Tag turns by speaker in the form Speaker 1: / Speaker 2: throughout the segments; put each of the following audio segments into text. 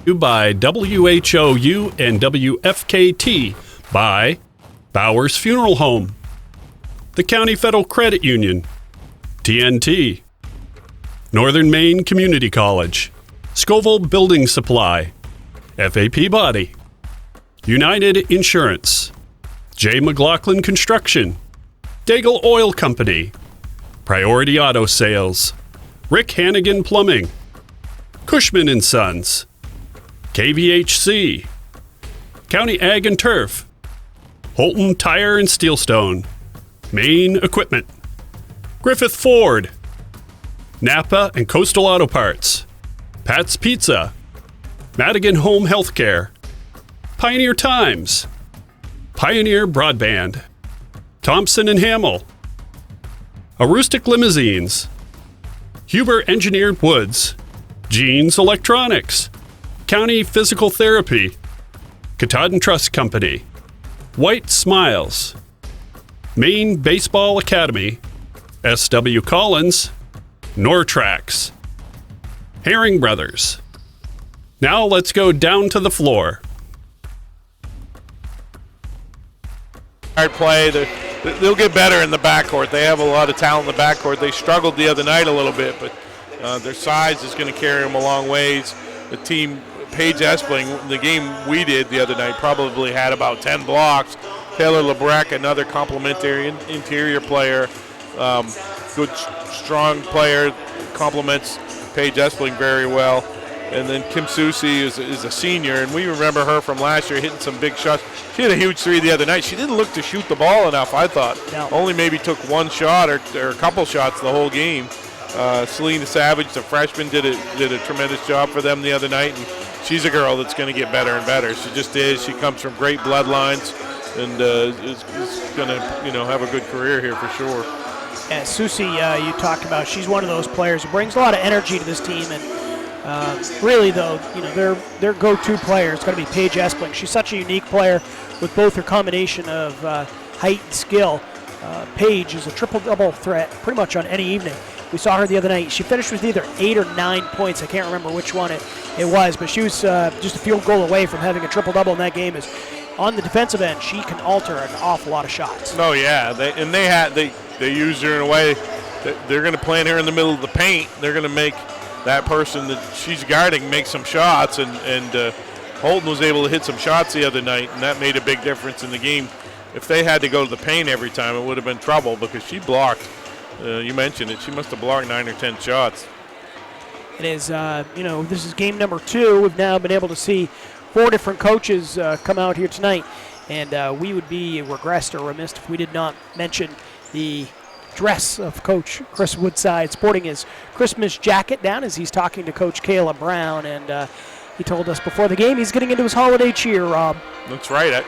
Speaker 1: By WHOU and WFKT, by Bowers Funeral Home, the County Federal Credit Union, TNT, Northern Maine Community College, Scoville Building Supply, FAP Body, United Insurance, J. McLaughlin Construction, Daigle Oil Company, Priority Auto Sales, Rick Hannigan Plumbing, Cushman & Sons, KVHC, County Ag and Turf, Holton Tire and Steelstone, Maine Equipment, Griffith Ford, Napa and Coastal Auto Parts, Pat's Pizza, Madigan Home Healthcare, Pioneer Times, Pioneer Broadband, Thompson and Hamill, Aroostook Limousines, Huber Engineered Woods, Jeans Electronics, County Physical Therapy, Katahdin Trust Company, White Smiles, Maine Baseball Academy, S.W. Collins, Nortrax, Herring Brothers. Now let's go down to the floor.
Speaker 2: Hard play. They'll get better in the backcourt. They have a lot of talent in the backcourt. They struggled the other night a little bit, but their size is going to carry them a long ways. The team, Paige Espling, the game we did the other night, probably had about 10 blocks. Taylor LeBrecq, another complimentary interior player, good, strong player, complements Paige Espling very well. And then Kim Susi is a senior, and we remember her from last year hitting some big shots. She had a huge three the other night. She didn't look to shoot the ball enough, I thought.
Speaker 3: No.
Speaker 2: Only maybe took one shot or a couple shots the whole game. Selena Savage, the freshman, did a tremendous job for them the other night, and she's a girl that's going to get better and better. She just is. She comes from great bloodlines, and is going to have a good career here for sure.
Speaker 3: And Susie, you talked about, she's one of those players who brings a lot of energy to this team, and really though, their go-to player is going to be Paige Espling. She's such a unique player with both her combination of height and skill. Paige is a triple-double threat pretty much on any evening. We saw her the other night. She finished with either 8 or 9 points. I can't remember which one it was, but she was just a field goal away from having a triple-double in that game. Is on the defensive end, she can alter an awful lot of shots.
Speaker 2: Oh yeah, they used her in a way that they're going to plant her in the middle of the paint. They're going to make that person that she's guarding make some shots, and Holton was able to hit some shots the other night, and that made a big difference in the game. If they had to go to the paint every time, it would have been trouble because she blocked. You mentioned it. She must have blocked 9 or 10 shots.
Speaker 3: It is, this is game number 2. We've now been able to see 4 different coaches come out here tonight, and we would be regressed or remiss if we did not mention the dress of Coach Chris Woodside, sporting his Christmas jacket down as he's talking to Coach Kayla Brown, and he told us before the game he's getting into his holiday cheer, Rob.
Speaker 2: That's right.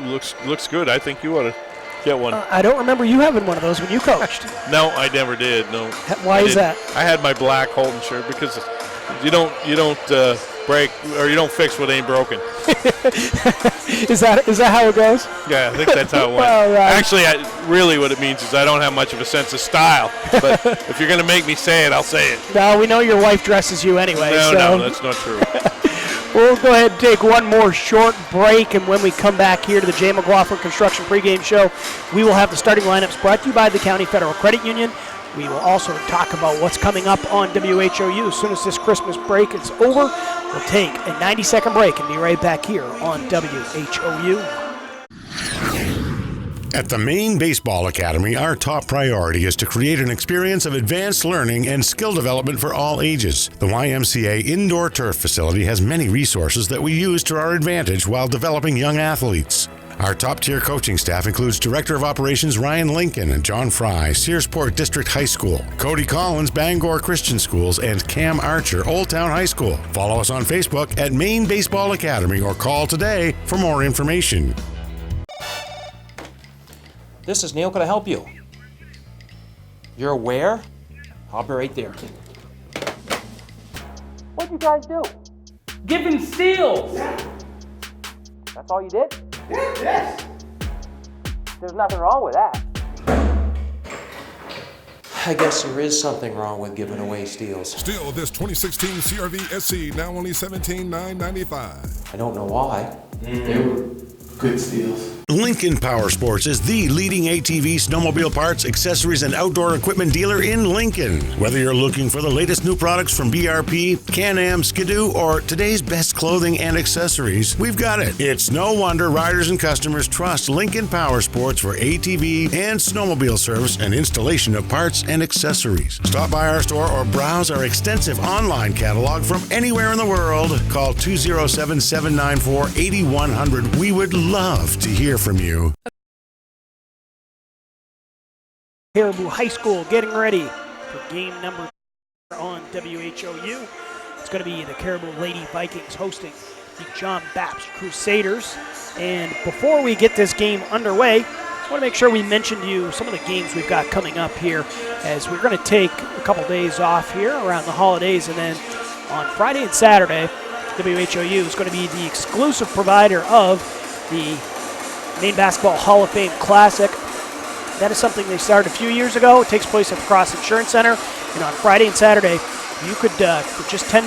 Speaker 2: Looks good. I think you ought to get one.
Speaker 3: I don't remember you having one of those when you coached.
Speaker 2: No, I never did. No.
Speaker 3: Why is that?
Speaker 2: I had my black Holton shirt because you don't break or you don't fix what ain't broken.
Speaker 3: Is that how it goes?
Speaker 2: Yeah, I think that's how it went.
Speaker 3: Well,
Speaker 2: actually, really what it means is I don't have much of a sense of style. But if you're going to make me say it, I'll say it.
Speaker 3: Well, we know your wife dresses you anyway.
Speaker 2: No, that's not true.
Speaker 3: We'll go ahead and take one more short break, and when we come back here to the J. McLaughlin Construction pregame show, we will have the starting lineups brought to you by the County Federal Credit Union. We will also talk about what's coming up on WHOU. As soon as this Christmas break is over, we'll take a 90-second break and be right back here on WHOU.
Speaker 4: At the Maine Baseball Academy, our top priority is to create an experience of advanced learning and skill development for all ages. The YMCA indoor turf facility has many resources that we use to our advantage while developing young athletes. Our top-tier coaching staff includes Director of Operations Ryan Lincoln and John Fry, Searsport District High School, Cody Collins, Bangor Christian Schools, and Cam Archer, Old Town High School. Follow us on Facebook at Maine Baseball Academy or call today for more information.
Speaker 5: This is Neil. Can I help you? You're where? I'll be right there. What'd you guys do?
Speaker 6: Giving steals.
Speaker 5: That's all you did?
Speaker 6: Yes.
Speaker 5: There's nothing wrong with that. I guess there is something wrong with giving away steals.
Speaker 7: Still, this 2016 CRV SC, now only $17,995.
Speaker 5: I don't know why.
Speaker 8: They were good steals.
Speaker 4: Lincoln Power Sports is the leading ATV, snowmobile parts, accessories, and outdoor equipment dealer in Lincoln. Whether you're looking for the latest new products from BRP, Can-Am, Skidoo, or today's best clothing and accessories, we've got it. It's no wonder riders and customers trust Lincoln Power Sports for ATV and snowmobile service and installation of parts and accessories. Stop by our store or browse our extensive online catalog from anywhere in the world. Call 207-794-8100. We would love to hear from you.
Speaker 3: Caribou High School getting ready for game number on WHOU. It's going to be the Caribou Lady Vikings hosting the John Bapst Crusaders. And before we get this game underway, I want to make sure we mention to you some of the games we've got coming up here, as we're going to take a couple days off here around the holidays, and then on Friday and Saturday, WHOU is going to be the exclusive provider of the Maine Basketball Hall of Fame Classic. That is something they started a few years ago. It takes place at the Cross Insurance Center. And on Friday and Saturday, you could, for just $10,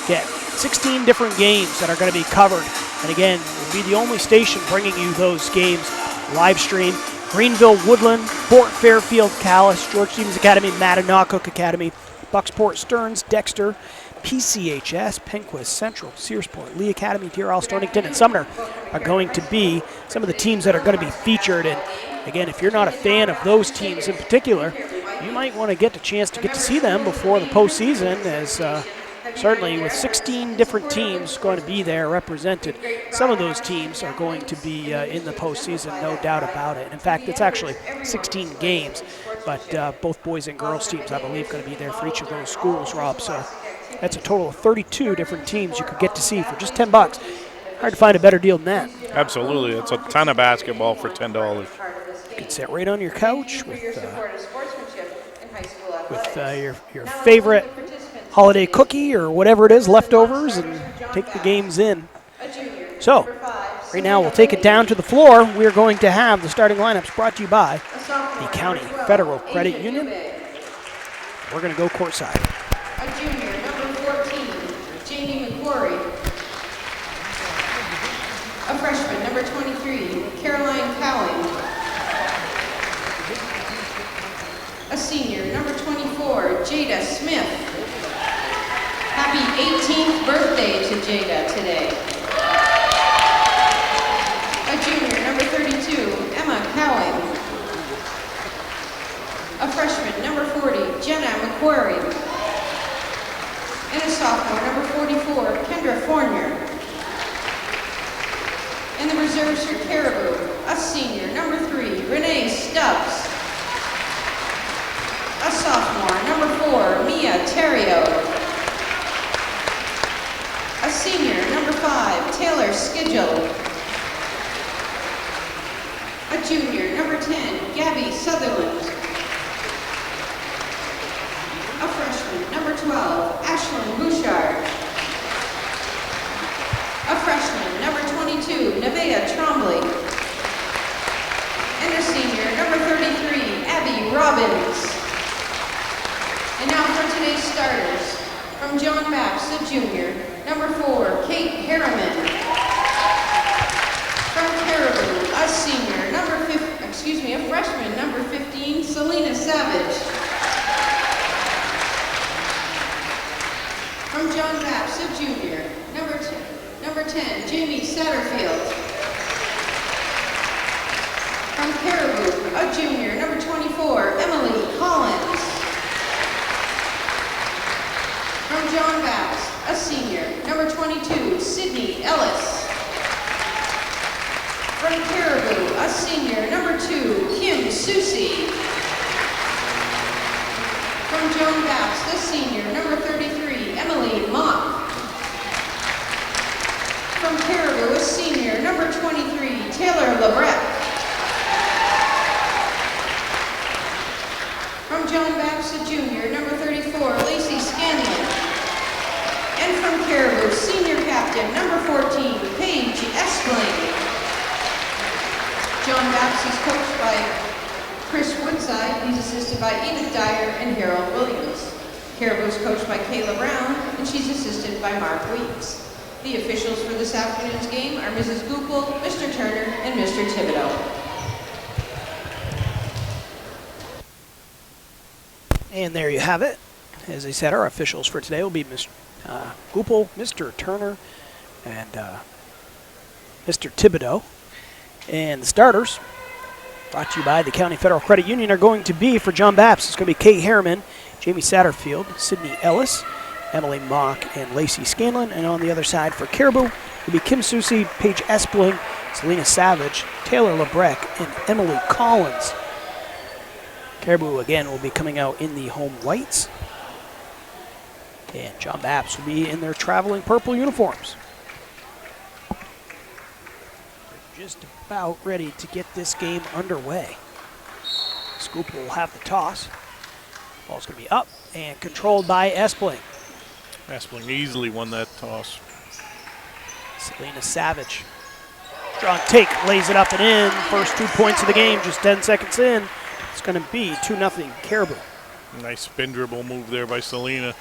Speaker 3: get 16 different games that are going to be covered. And again, we'll be the only station bringing you those games live stream. Greenville, Woodland, Fort Fairfield, Calais, George Stevens Academy, Mattanock Academy, Bucksport, Stearns, Dexter, PCHS, Penquist, Central, Searsport, Lee Academy, Deer Stonington, and Sumner are going to be some of the teams that are going to be featured. And again, if you're not a fan of those teams in particular, you might want to get the chance to get to see them before the postseason, as certainly with 16 different teams going to be there represented, some of those teams are going to be in the postseason, no doubt about it. And in fact, it's actually 16 games, but both boys and girls teams, I believe, going to be there for each of those schools, Rob. So that's a total of 32 different teams you could get to see for just $10. Hard to find a better deal than that.
Speaker 2: Absolutely. It's a ton of basketball for $10.
Speaker 3: You can sit right on your couch with your favorite holiday cookie or whatever it is, leftovers, and take the games in. So, right now we'll take it down to the floor. We are going to have the starting lineups brought to you by the County Federal Credit Union. We're going to go courtside.
Speaker 9: A junior, number 14, Jamie McQuarrie. A freshman, number 23, Caroline Cowling. A senior, number 24, Jada Smith. Happy 18th birthday to Jada today. A junior, number 32, Emma Cowling. A freshman, number 40, Jenna McQuarrie. And a sophomore, number 44, Kendra Fournier. And the reserves for Caribou, a senior, number 3, Renee Stubbs. A sophomore, number 4, Mia Terrio. A senior, number 5, Taylor Skidgel. A junior, number 10, Gabby Sutherland. A freshman, number 12, Ashlyn Bouchard. A freshman, number 22, Nevaeh Trombley. And a senior, number 33, Abby Robbins. And now for today's starters. From John Bapst, a junior, number 4, Kate Harriman. From Caribou, a senior, a freshman, number 15, Selena Savage. From John Bapst, a junior, number 10, Jamie Satterfield. From Caribou, a junior, number 24, Emily Collins. From John Bapst, a senior, number 22, Sydney Ellis. From Caribou, a senior, number 2, Kim Susi. From John Bapst, a senior, number 33, Emily Mock. From Caribou, a senior, number 23, Taylor Labreck. From John Bapst, a junior, number 34, Lacey Scanlon. And from Caribou, senior captain, number 14, Paige Espling. John Bapst is coached by Chris Woodson. side, he's assisted by Edith Dyer and Harold Williams. Caribou is coached by Kayla Brown, and she's assisted by Mark Weeks. The officials for this afternoon's game are Mrs. Goupel, Mr. Turner, and Mr. Thibodeau.
Speaker 3: And there you have it. As I said, our officials for today will be Mr. Goupel, Mr. Turner, and Mr. Thibodeau. And the starters, brought to you by the County Federal Credit Union, are going to be for John Bapst. It's going to be Kate Harriman, Jamie Satterfield, Sydney Ellis, Emily Mock, and Lacey Scanlon. And on the other side for Caribou will be Kim Susie, Paige Espling, Selena Savage, Taylor LeBrecq, and Emily Collins. Caribou again will be coming out in the home whites. And John Bapst will be in their traveling purple uniforms. They're just about ready to get this game underway. Scoop will have the toss. Ball's going to be up and controlled by Espling.
Speaker 2: Espling easily won that toss.
Speaker 3: Selena Savage. Strong take, lays it up and in. First 2 points of the game, just 10 seconds in. It's going to be 2-0 Caribou.
Speaker 2: Nice spin dribble move there by Selena.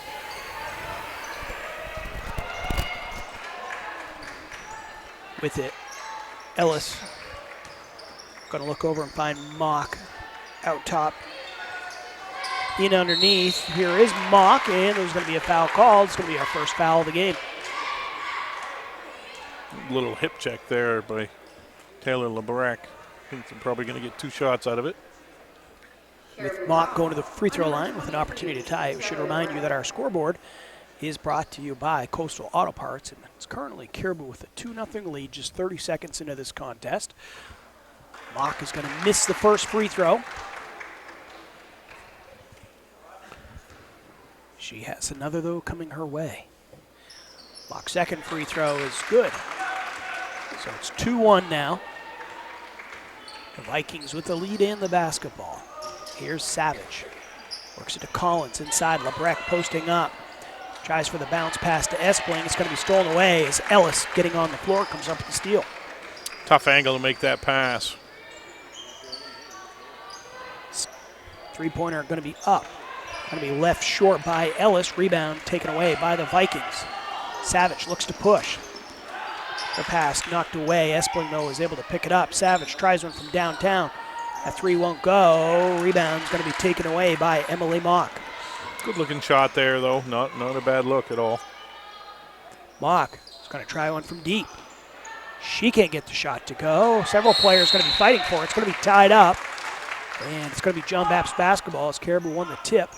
Speaker 3: With it, Ellis going to look over and find Mock out top. In underneath, here is Mock, and there's going to be a foul called. It's going to be our first foul of the game.
Speaker 2: Little hip check there by Taylor LeBrecq. I think they're probably going to get 2 shots out of it.
Speaker 3: With Mock going to the free throw line with an opportunity to tie, we should remind you that our scoreboard is brought to you by Coastal Auto Parts, and it's currently Caribou with a 2-0 lead just 30 seconds into this contest. Mock is going to miss the first free throw. She has another, though, coming her way. Mock's second free throw is good. So it's 2-1 now. The Vikings with the lead in the basketball. Here's Savage. Works it to Collins inside. LeBrecq posting up. Tries for the bounce pass to Espling. It's going to be stolen away as Ellis, getting on the floor, comes up with the steal.
Speaker 2: Tough angle to make that pass.
Speaker 3: Three-pointer going to be up. Going to be left short by Ellis. Rebound taken away by the Vikings. Savage looks to push. The pass knocked away. Espling, though, is able to pick it up. Savage tries one from downtown. That three won't go. Rebound's going to be taken away by Emily Mock.
Speaker 2: Good looking shot there, though. Not a bad look at all.
Speaker 3: Mock is going to try one from deep. She can't get the shot to go. Several players going to be fighting for it. It's going to be tied up. And it's going to be John Bapst basketball as Caribou won the tip.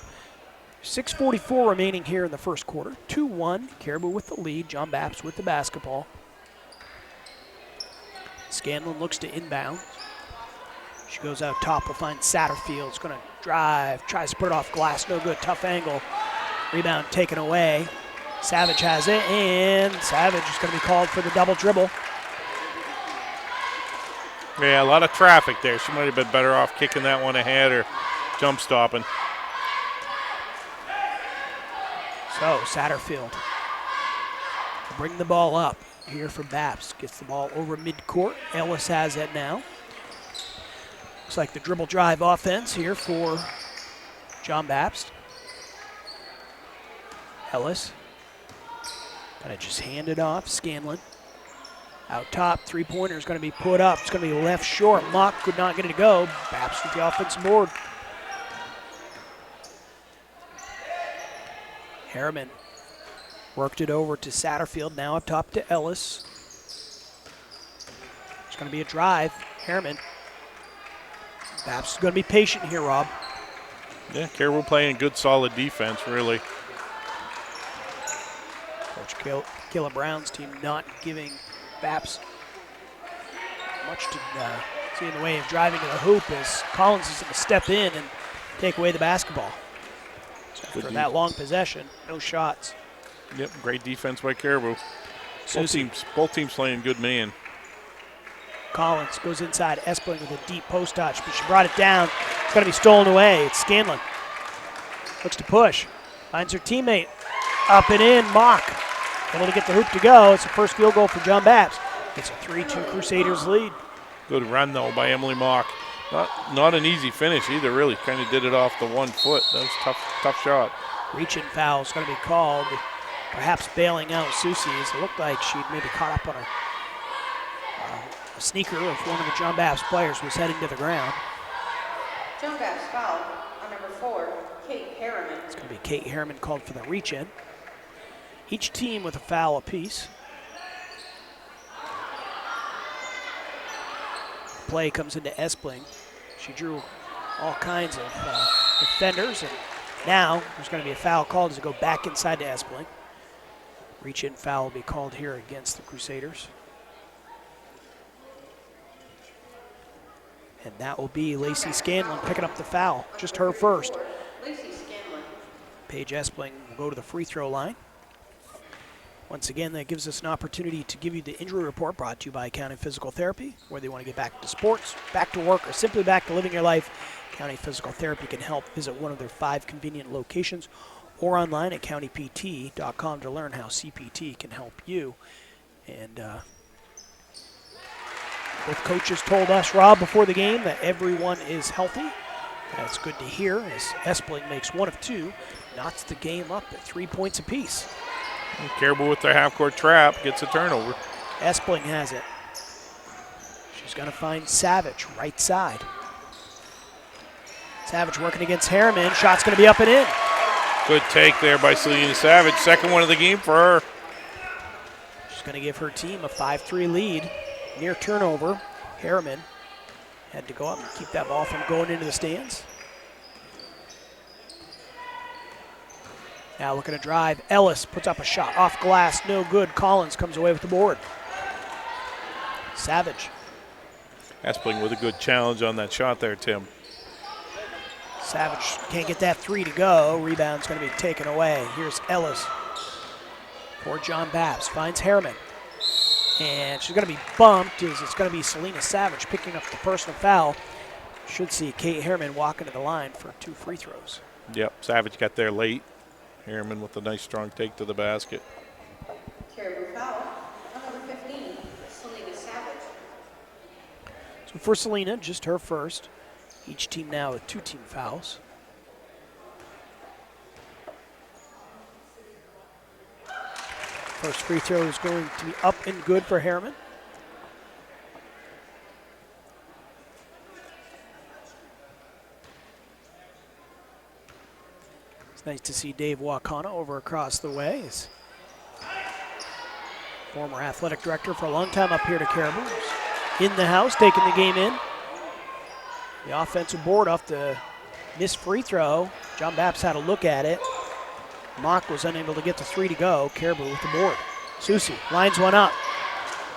Speaker 3: 6:44 remaining here in the first quarter. 2-1. Caribou with the lead. John Bapst with the basketball. Scanlon looks to inbound. She goes out top. Will find Satterfield. It's going to drive. Tries to put it off glass. No good. Tough angle. Rebound taken away. Savage has it. And Savage is going to be called for the double dribble.
Speaker 2: Yeah, a lot of traffic there. She might have been better off kicking that one ahead or jump stopping.
Speaker 3: So Satterfield will bring the ball up here for Bapst. Gets the ball over midcourt. Ellis has it now. Looks like the dribble drive offense here for John Bapst. Ellis gonna just hand it off. Scanlon out top. Three-pointer is going to be put up. It's going to be left short. Mock could not get it to go. Bapst with the offensive board. Harriman worked it over to Satterfield. Now up top to Ellis. It's going to be a drive. Harriman. Bapst is going to be patient here, Rob.
Speaker 2: Yeah, Caribou playing good, solid defense, really.
Speaker 3: Coach Kayla Brown's team not giving Bapst much to see in the way of driving to the hoop as Collins is going to step in and take away the basketball. So after that long possession, no shots.
Speaker 2: Yep, great defense by Caribou. Both teams playing good man.
Speaker 3: Collins goes inside Espling with a deep post touch, but she brought it down. It's going to be stolen away. It's Scanlon. Looks to push. Finds her teammate. Up and in. Mock able to get the hoop to go. It's the first field goal for John Bapst. It's a 3-2 Crusaders lead.
Speaker 2: Good run, though, by Emily Mock. Not an easy finish either, really. Kind of did it off the 1 foot. That was tough shot.
Speaker 3: Reach-in foul is going to be called, perhaps bailing out Susie. It looked like she'd maybe caught up on a sneaker of one of the John Bapst players was heading to the ground.
Speaker 9: John Bapst foul on number 4, Kate Harriman.
Speaker 3: It's going to be Kate Harriman called for the reach-in. Each team with a foul apiece. Play comes into Espling. She drew all kinds of defenders, and now there's going to be a foul called as it go back inside to Espling. Reach-in foul will be called here against the Crusaders. And that will be Lacey Scanlon picking up the foul, just her first.
Speaker 9: Lacey Scanlon.
Speaker 3: Paige Espling will go to the free throw line. Once again, that gives us an opportunity to give you the injury report brought to you by County Physical Therapy. Whether you want to get back to sports, back to work, or simply back to living your life, County Physical Therapy can help. Visit one of their 5 convenient locations or online at countypt.com to learn how CPT can help you. And both coaches told us, Rob, before the game that everyone is healthy. That's good to hear as Espling makes 1 of 2, knots the game up at 3 points apiece.
Speaker 2: And Caribou with their half-court trap gets a turnover.
Speaker 3: Espling has it. She's going to find Savage, right side. Savage working against Harriman. Shot's going to be up and in.
Speaker 2: Good take there by Selena Savage. Second one of the game for her.
Speaker 3: She's going to give her team a 5-3 lead. Near turnover. Harriman had to go up and keep that ball from going into the stands. Now looking to drive. Ellis puts up a shot off glass. No good. Collins comes away with the board. Savage.
Speaker 2: Espling with a good challenge on that shot there, Tim.
Speaker 3: Savage can't get that 3 to go. Rebound's going to be taken away. Here's Ellis for John Bapst. Finds Harriman. And she's going to be bumped as it's going to be Selena Savage picking up the personal foul. Should see Kate Harriman walking to the line for 2 free throws.
Speaker 2: Yep, Savage got there late. Harriman with a nice strong take to the basket.
Speaker 9: Caribou foul on number 15, Selena Savage.
Speaker 3: So for Selena, just her first. Each team now with 2 team fouls. First free throw is going to be up and good for Harriman. It's nice to see Dave Wakana over across the way. He's former athletic director for a long time up here to Caribou. In the house, taking the game in. The offensive board off the missed free throw. John Bapst had a look at it. Mock was unable to get the 3 to go. Caribou with the board. Susie lines one up.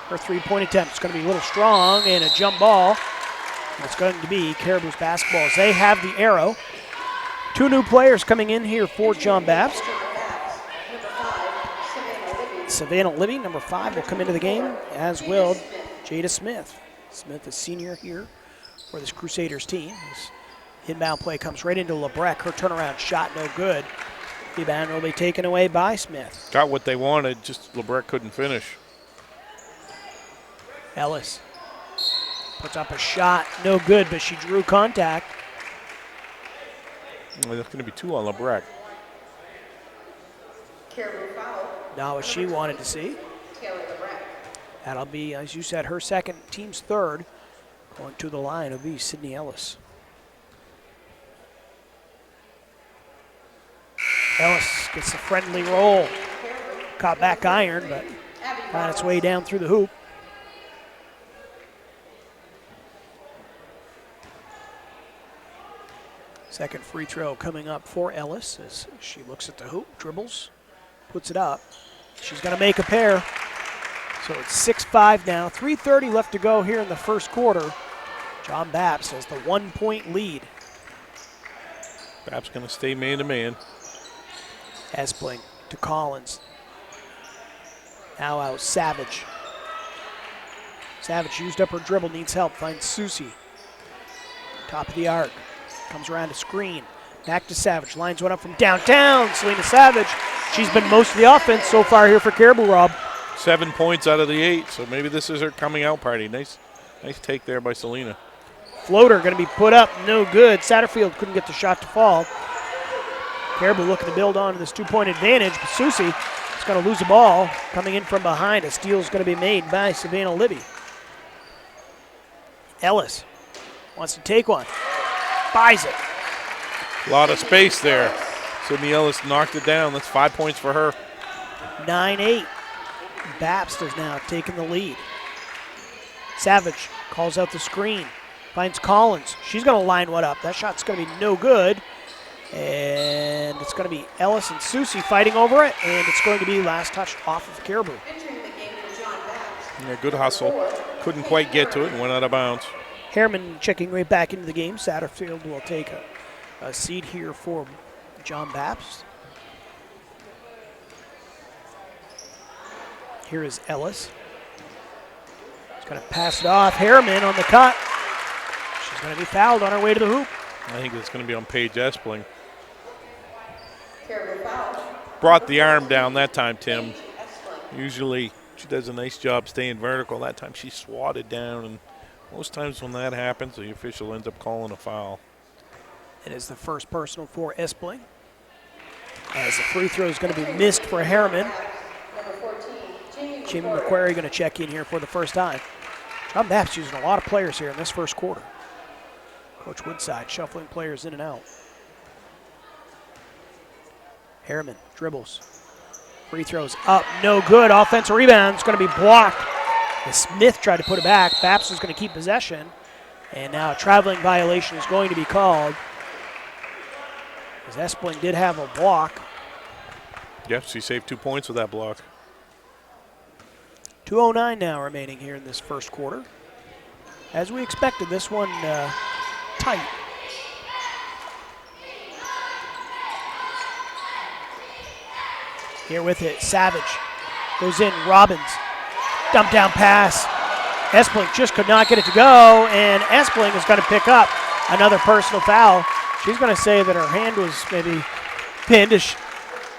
Speaker 3: Her 3-point attempt is going to be a little strong and a jump ball. And it's going to be Caribou's basketball as they have the arrow. 2 new players coming in here for John Bapst. Savannah Libby, number 5, will come into the game, as will Jada Smith. Smith is senior here for this Crusaders team. This inbound play comes right into LeBrecq. Her turnaround shot no good. Rebound will be taken away by Smith.
Speaker 2: Got what they wanted, just LeBrecq couldn't finish.
Speaker 3: Ellis puts up a shot, no good, but she drew contact.
Speaker 2: Well, that's going to be 2 on LeBrecq.
Speaker 9: Caribou foul.
Speaker 3: Not what she wanted to see.
Speaker 9: Taylor LeBrecq.
Speaker 3: That'll be, as you said, her second, team's third. Going to the line will be Sydney Ellis. Ellis gets a friendly roll. Caught back iron, but found its way down through the hoop. Second free throw coming up for Ellis as she looks at the hoop, dribbles, puts it up. She's going to make a pair. So it's 6-5 now. 3:30 left to go here in the first quarter. John Bapst has the 1-point lead.
Speaker 2: Bapst going to stay man-to-man.
Speaker 3: Espling to Collins. Now out Savage. Savage used up her dribble, needs help, finds Susie. Top of the arc. Comes around to screen. Back to Savage. Lines one up from downtown. Selena Savage. She's been most of the offense so far here for Caribou, Rob.
Speaker 2: 7 points out of the 8, so maybe this is her coming out party. Nice take there by Selena.
Speaker 3: floater going to be put up, no good. Satterfield couldn't get the shot to fall. Caribou looking to build on this 2-point advantage, but Susie is going to lose the ball. Coming in from behind, a steal is going to be made by Savannah Libby. Ellis wants to take one, buys it.
Speaker 2: A lot of space there. Sydney Ellis knocked it down. That's 5 points for her.
Speaker 3: 9-8. Bapst has now taken the lead. Savage calls out the screen, finds Collins. She's going to line one up. That shot's going to be no good. And it's going to be Ellis and Susie fighting over it, and it's going to be last touch off of Caribou.
Speaker 2: Yeah, good hustle. Couldn't quite get to it and went out of bounds.
Speaker 3: Harriman checking right back into the game. Satterfield will take a seat here for John Bapst. Here is Ellis. He's going to pass it off. Harriman on the cut. She's going to be fouled on her way to the hoop.
Speaker 2: I think it's going to be on Paige Espling. Brought the arm down that time, Tim. Usually she does a nice job staying vertical. That time she swatted down, and most times when that happens, the official ends up calling a foul.
Speaker 3: It is the first personal for Espling, as the free throw is going to be missed for Harriman. Jamie McQuarrie going to check in here for the first time. John Bapst using a lot of players here in this first quarter. Coach Woodside shuffling players in and out. Harriman dribbles. Free throws up, no good. Offensive rebound is going to be blocked. As Smith tried to put it back. Bapst is going to keep possession. And now a traveling violation is going to be called, as Espling did have a block.
Speaker 2: Yep, she saved 2 points with that block.
Speaker 3: 2:09 now remaining here in this first quarter. As we expected, this one tight. Here with it, Savage goes in, Robbins, dump down pass. Espling just could not get it to go, and Espling is going to pick up another personal foul. She's going to say that her hand was maybe pinned.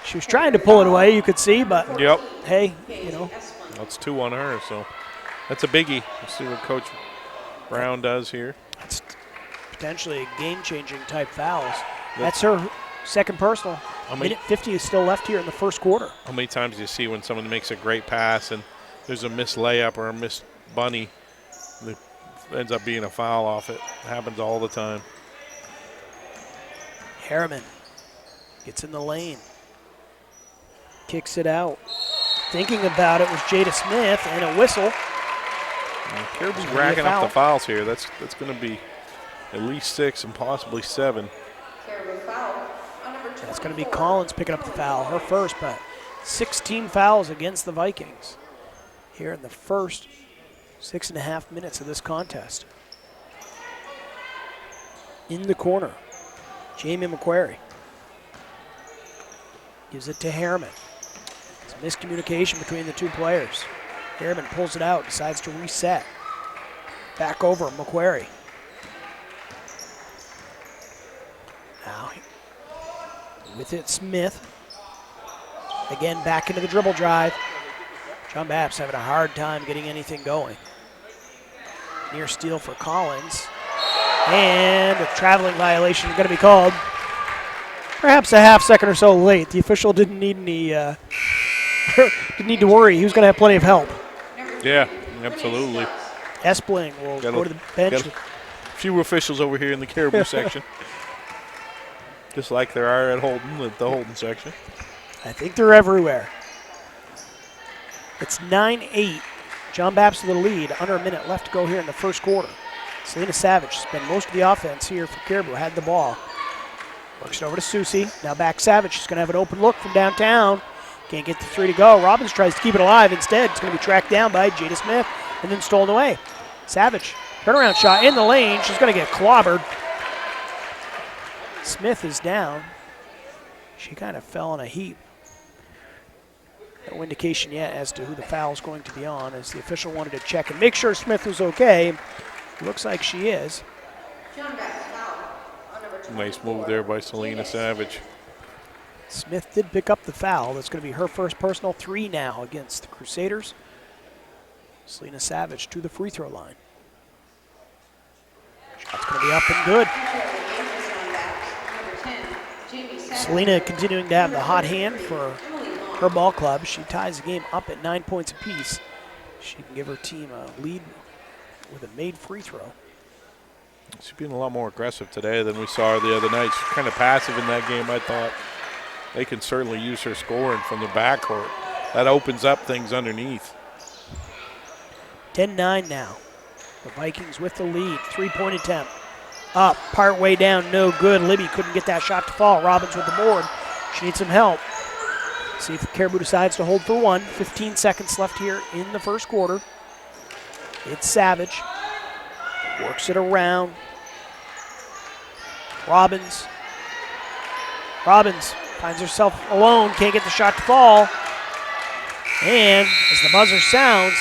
Speaker 3: She was trying to pull it away, you could see, but
Speaker 2: yep.
Speaker 3: Hey, you know.
Speaker 2: That's 2 on her, so that's a biggie. We'll see what Coach Brown does here.
Speaker 3: It's potentially a game-changing type fouls. That's her second personal. Minute 50 is still left here in the first quarter.
Speaker 2: How many times do you see when someone makes a great pass and there's a missed layup or a missed bunny that ends up being a foul off it? It happens all the time.
Speaker 3: Harriman gets in the lane. Kicks it out. Thinking about it was Jada Smith, and a whistle.
Speaker 2: Caribou's racking up the fouls here. That's going to be at least 6 and possibly 7.
Speaker 3: That's going to be Collins picking up the foul, her first, but 16 fouls against the Vikings here in the first 6.5 minutes of this contest. In the corner, Jamie McQuarrie gives it to Harriman. It's a miscommunication between the two players. Harriman pulls it out, decides to reset. Back over McQuarrie. Now with it, Smith. Again, back into the dribble drive. John Bapst having a hard time getting anything going. Near steal for Collins. And a traveling violation is going to be called. Perhaps a half second or so late. The official didn't need any, didn't need to worry. He was going to have plenty of help.
Speaker 2: Yeah, absolutely.
Speaker 3: Espling will go to the bench.
Speaker 2: Few officials over here in the Caribou section. Just like there are at Holden, the Holden section.
Speaker 3: I think they're everywhere. It's 9-8. John Bapst with the lead. Under a minute left to go here in the first quarter. Selena Savage spent most of the offense here for Caribou. Had the ball. Works it over to Susie. Now back Savage. She's going to have an open look from downtown. Can't get the three to go. Robbins tries to keep it alive. Instead, it's going to be tracked down by Jada Smith and then stolen away. Savage, turnaround shot in the lane. She's going to get clobbered. Smith is down. She kind of fell in a heap. No indication yet as to who the foul is going to be on, as the official wanted to check and make sure Smith was okay. Looks like she is.
Speaker 2: Nice move there by Selena Savage.
Speaker 3: Smith did pick up the foul. That's going to be her first personal 3 now against the Crusaders. Selena Savage to the free throw line. She That's going to be up and good. Selena continuing to have the hot hand for her ball club. She ties the game up at 9 points apiece. She can give her team a lead with a made free throw.
Speaker 2: She's been a lot more aggressive today than we saw her the other night. She's kind of passive in that game, I thought. They can certainly use her scoring from the backcourt. That opens up things underneath.
Speaker 3: 10-9 now. The Vikings with the lead. 3-point attempt. Up, part way down, no good. Libby couldn't get that shot to fall. Robbins with the board. She needs some help. See if Caribou decides to hold for one. 15 seconds left here in the first quarter. It's Savage. Works it around. Robbins finds herself alone, can't get the shot to fall. And as the buzzer sounds,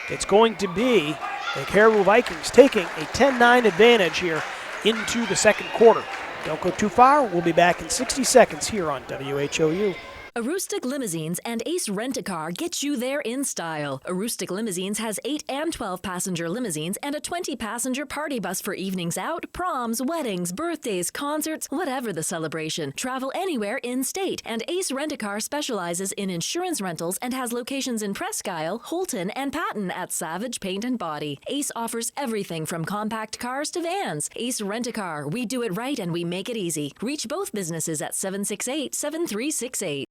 Speaker 3: it's going to be the Caribou Vikings taking a 10-9 advantage here into the second quarter. Don't go too far. We'll be back in 60 seconds here on WHOU.
Speaker 10: Aroostook Limousines and Ace Rent-A-Car get you there in style. Aroostook Limousines has 8 and 12 passenger limousines and a 20 passenger party bus for evenings out, proms, weddings, birthdays, concerts, whatever the celebration. Travel anywhere in state. And Ace Rent-A-Car specializes in insurance rentals and has locations in Presque Isle, Holton, and Patton at Savage Paint and Body. Ace offers everything from compact cars to vans. Ace Rent-A-Car. We do it right and we make it easy. Reach both businesses at 768-7368.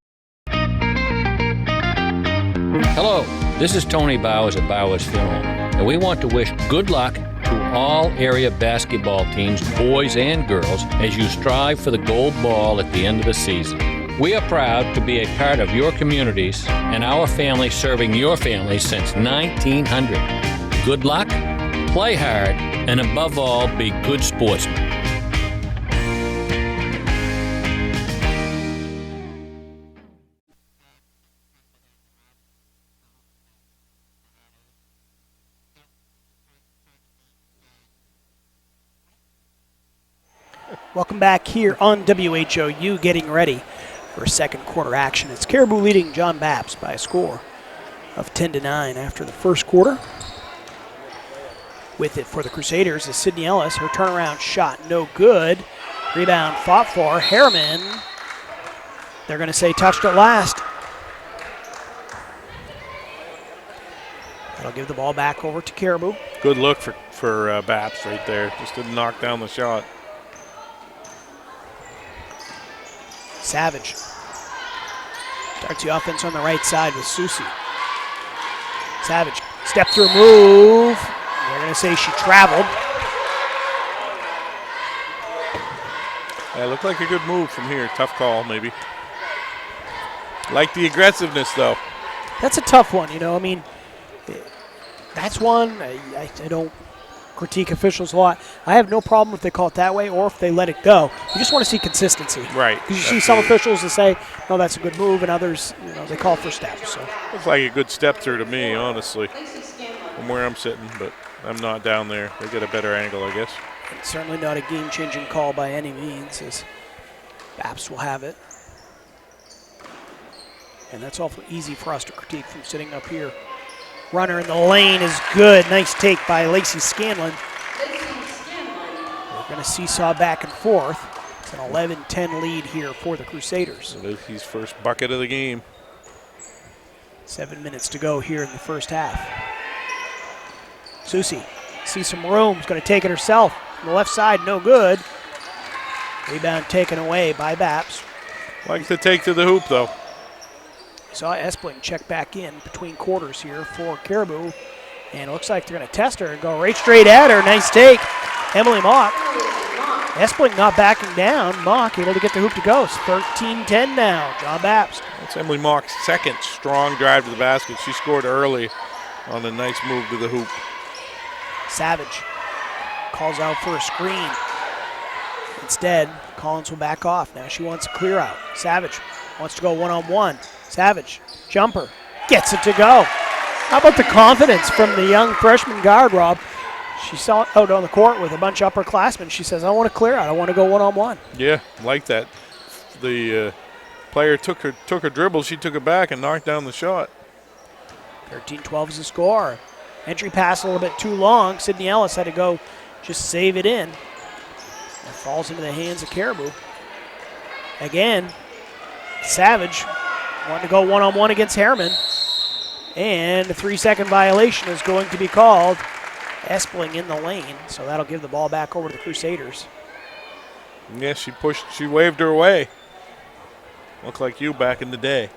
Speaker 11: Hello, this is Tony Bowers at Bowers Funeral, and we want to wish good luck to all area basketball teams, boys and girls, as you strive for the gold ball at the end of the season. We are proud to be a part of your communities and our family serving your family since 1900. Good luck, play hard, and above all, be good sportsmen.
Speaker 3: Welcome back here on WHOU, getting ready for second quarter action. It's Caribou leading John Bapst by a score of 10-9 after the first quarter. With it for the Crusaders is Sydney Ellis. Her turnaround shot, no good. Rebound fought for. Harriman, they're going to say touched it last. That'll give the ball back over to Caribou.
Speaker 2: Good look for Bapst right there. Just didn't knock down the shot.
Speaker 3: Savage starts the offense on the right side with Susie. Savage, step through move. They're going to say she traveled.
Speaker 2: Yeah, looked like a good move from here. Tough call, maybe. Like the aggressiveness, though.
Speaker 3: That's a tough one, I mean, that's one. I don't critique officials a lot. I have no problem if they call it that way or if they let it go. You just want to see consistency.
Speaker 2: Right.
Speaker 3: Because you see some officials that say, no, that's a good move, and others, they call for steps. So.
Speaker 2: Looks like a good step through to me, honestly, from where I'm sitting, but I'm not down there. They get a better angle, I guess.
Speaker 3: It's certainly not a game-changing call by any means, as Bapst will have it. And that's awful easy for us to critique from sitting up here. Runner in the lane is good. Nice take by Lacey Scanlon. We're going to seesaw back and forth. It's an 11-10 lead here for the Crusaders.
Speaker 2: Lacey's first bucket of the game.
Speaker 3: 7 minutes to go here in the first half. Susie sees some room. Is going to take it herself. From the left side, no good. Rebound taken away by Bapst.
Speaker 2: Likes to take to the hoop, though.
Speaker 3: Saw Espling check back in between quarters here for Caribou. And it looks like they're going to test her and go right straight at her. Nice take. Emily Mock. Espling not backing down. Mock able to get the hoop to go. It's 13-10 now. John Bapst.
Speaker 2: That's Emily Mock's second strong drive to the basket. She scored early on a nice move to the hoop.
Speaker 3: Savage calls out for a screen. Instead, Collins will back off. Now she wants a clear out. Savage wants to go one-on-one. Savage, jumper, gets it to go. How about the confidence from the young freshman guard, Rob? She saw out on the court with a bunch of upperclassmen. She says, I want to clear out. I want to go one-on-one.
Speaker 2: Yeah, like that. The player took her dribble. She took it back and knocked down the shot.
Speaker 3: 13-12 is the score. Entry pass a little bit too long. Sydney Ellis had to go just save it in. falls into the hands of Caribou. Again, Savage wanted to go one-on-one against Harriman. And a 3-second violation is going to be called. Espling in the lane, so that'll give the ball back over to the Crusaders.
Speaker 2: Yeah, she waved her away. Looked like you back in the day.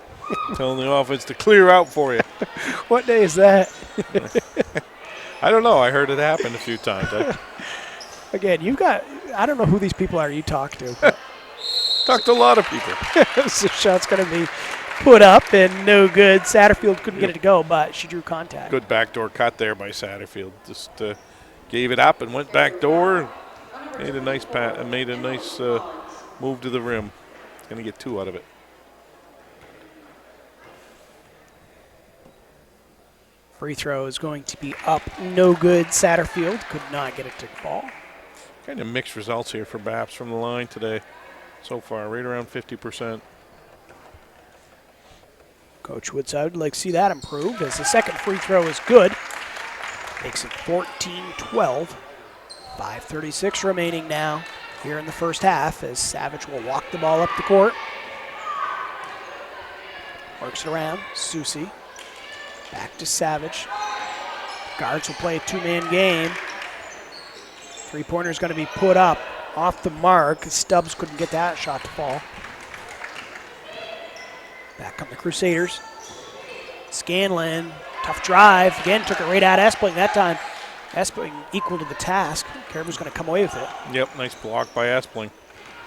Speaker 2: Telling the offense to clear out for you.
Speaker 3: What day is that?
Speaker 2: I don't know. I heard it happen a few times.
Speaker 3: Again, I don't know who these people are you talk to.
Speaker 2: Talked to a lot of people.
Speaker 3: So shot's going to be put up and no good. Satterfield couldn't get it to go, but she drew contact.
Speaker 2: Good backdoor cut there by Satterfield. Just gave it up and went back door. Made a nice move to the rim. Going to get 2 out of it.
Speaker 3: Free throw is going to be up. No good. Satterfield could not get it to fall.
Speaker 2: Kind of mixed results here for Bapst from the line today so far, right around 50%.
Speaker 3: Coach Woodside would like to see that improved as the second free throw is good. Makes it 14-12. 5:36 remaining now here in the first half as Savage will walk the ball up the court. Works it around. Susie. Back to Savage. Guards will play a 2-man game. Three-pointer is going to be put up off the mark. Stubbs couldn't get that shot to fall. Back come the Crusaders. Scanlon, tough drive. Again, took it right at Espling that time. Espling equal to the task. Caribou's going to come away with it.
Speaker 2: Yep, nice block by Espling.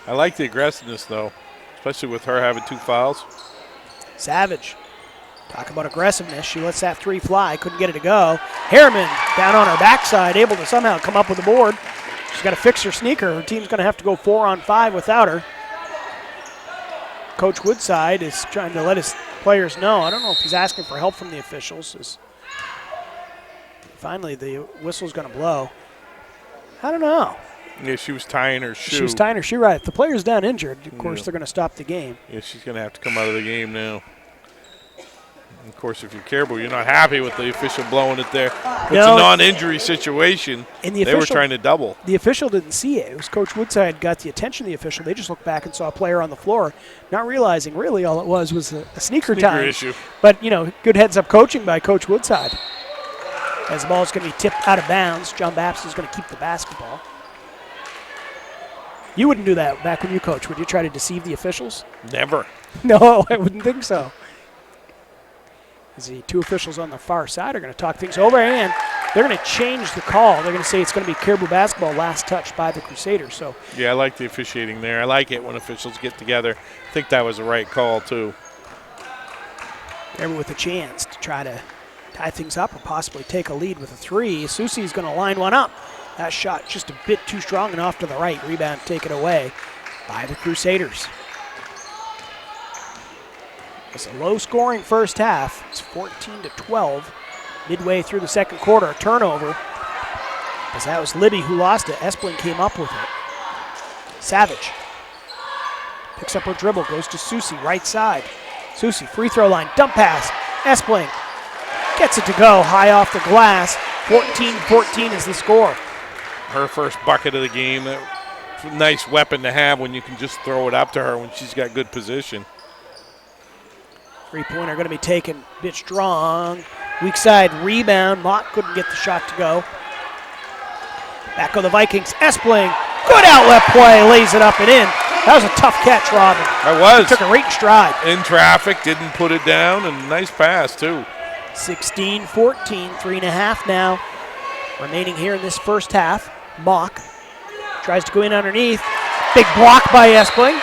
Speaker 2: I like the aggressiveness, though, especially with her having 2 fouls.
Speaker 3: Savage. Talk about aggressiveness. She lets that 3 fly. Couldn't get it to go. Harriman down on her backside, able to somehow come up with the board. She's got to fix her sneaker. Her team's going to have to go 4-on-5 without her. Coach Woodside is trying to let his players know. I don't know if he's asking for help from the officials. Finally, the whistle's going to blow. I don't know.
Speaker 2: Yeah, she was tying her shoe.
Speaker 3: She was tying her shoe right. If the player's down injured, of course, they're going to stop the game.
Speaker 2: Yeah, she's going to have to come out of the game now. And of course, if you're Caribou, you're not happy with the official blowing it there. It's a non-injury situation. And they were trying to double.
Speaker 3: The official didn't see it. It was Coach Woodside got the attention of the official. They just looked back and saw a player on the floor, not realizing really all it was a sneaker time
Speaker 2: issue.
Speaker 3: But, good heads-up coaching by Coach Woodside. As the ball is going to be tipped out of bounds, John Bapst is going to keep the basketball. You wouldn't do that back when you coached. Would you try to deceive the officials?
Speaker 2: Never.
Speaker 3: No, I wouldn't think so. As the 2 officials on the far side are going to talk things over, and they're going to change the call. They're going to say it's going to be Caribou basketball, last touch by the Crusaders. So
Speaker 2: yeah, I like the officiating there. I like it when officials get together. I think that was the right call, too.
Speaker 3: Caribou with a chance to try to tie things up or possibly take a lead with a 3. Susie's going to line one up. That shot just a bit too strong and off to the right. Rebound taken away by the Crusaders. It's a low-scoring first half. It's 14-12. Midway through the second quarter, a turnover. As that was Libby who lost it. Espling came up with it. Savage picks up her dribble, goes to Susie, right side. Susie, free throw line, dump pass. Espling gets it to go, high off the glass. 14-14 is the score.
Speaker 2: Her first bucket of the game. Nice weapon to have when you can just throw it up to her when she's got good position.
Speaker 3: Three-pointer going to be taken, bit strong. Weak side rebound. Mott couldn't get the shot to go. Back on the Vikings. Espling, good outlet play, lays it up and in. That was a tough catch, Robin.
Speaker 2: That was.
Speaker 3: He took it right in stride.
Speaker 2: In traffic, didn't put it down, and nice pass, too.
Speaker 3: 16-14, 3.5 now. Remaining here in this first half. Mock tries to go in underneath. Big block by Espling.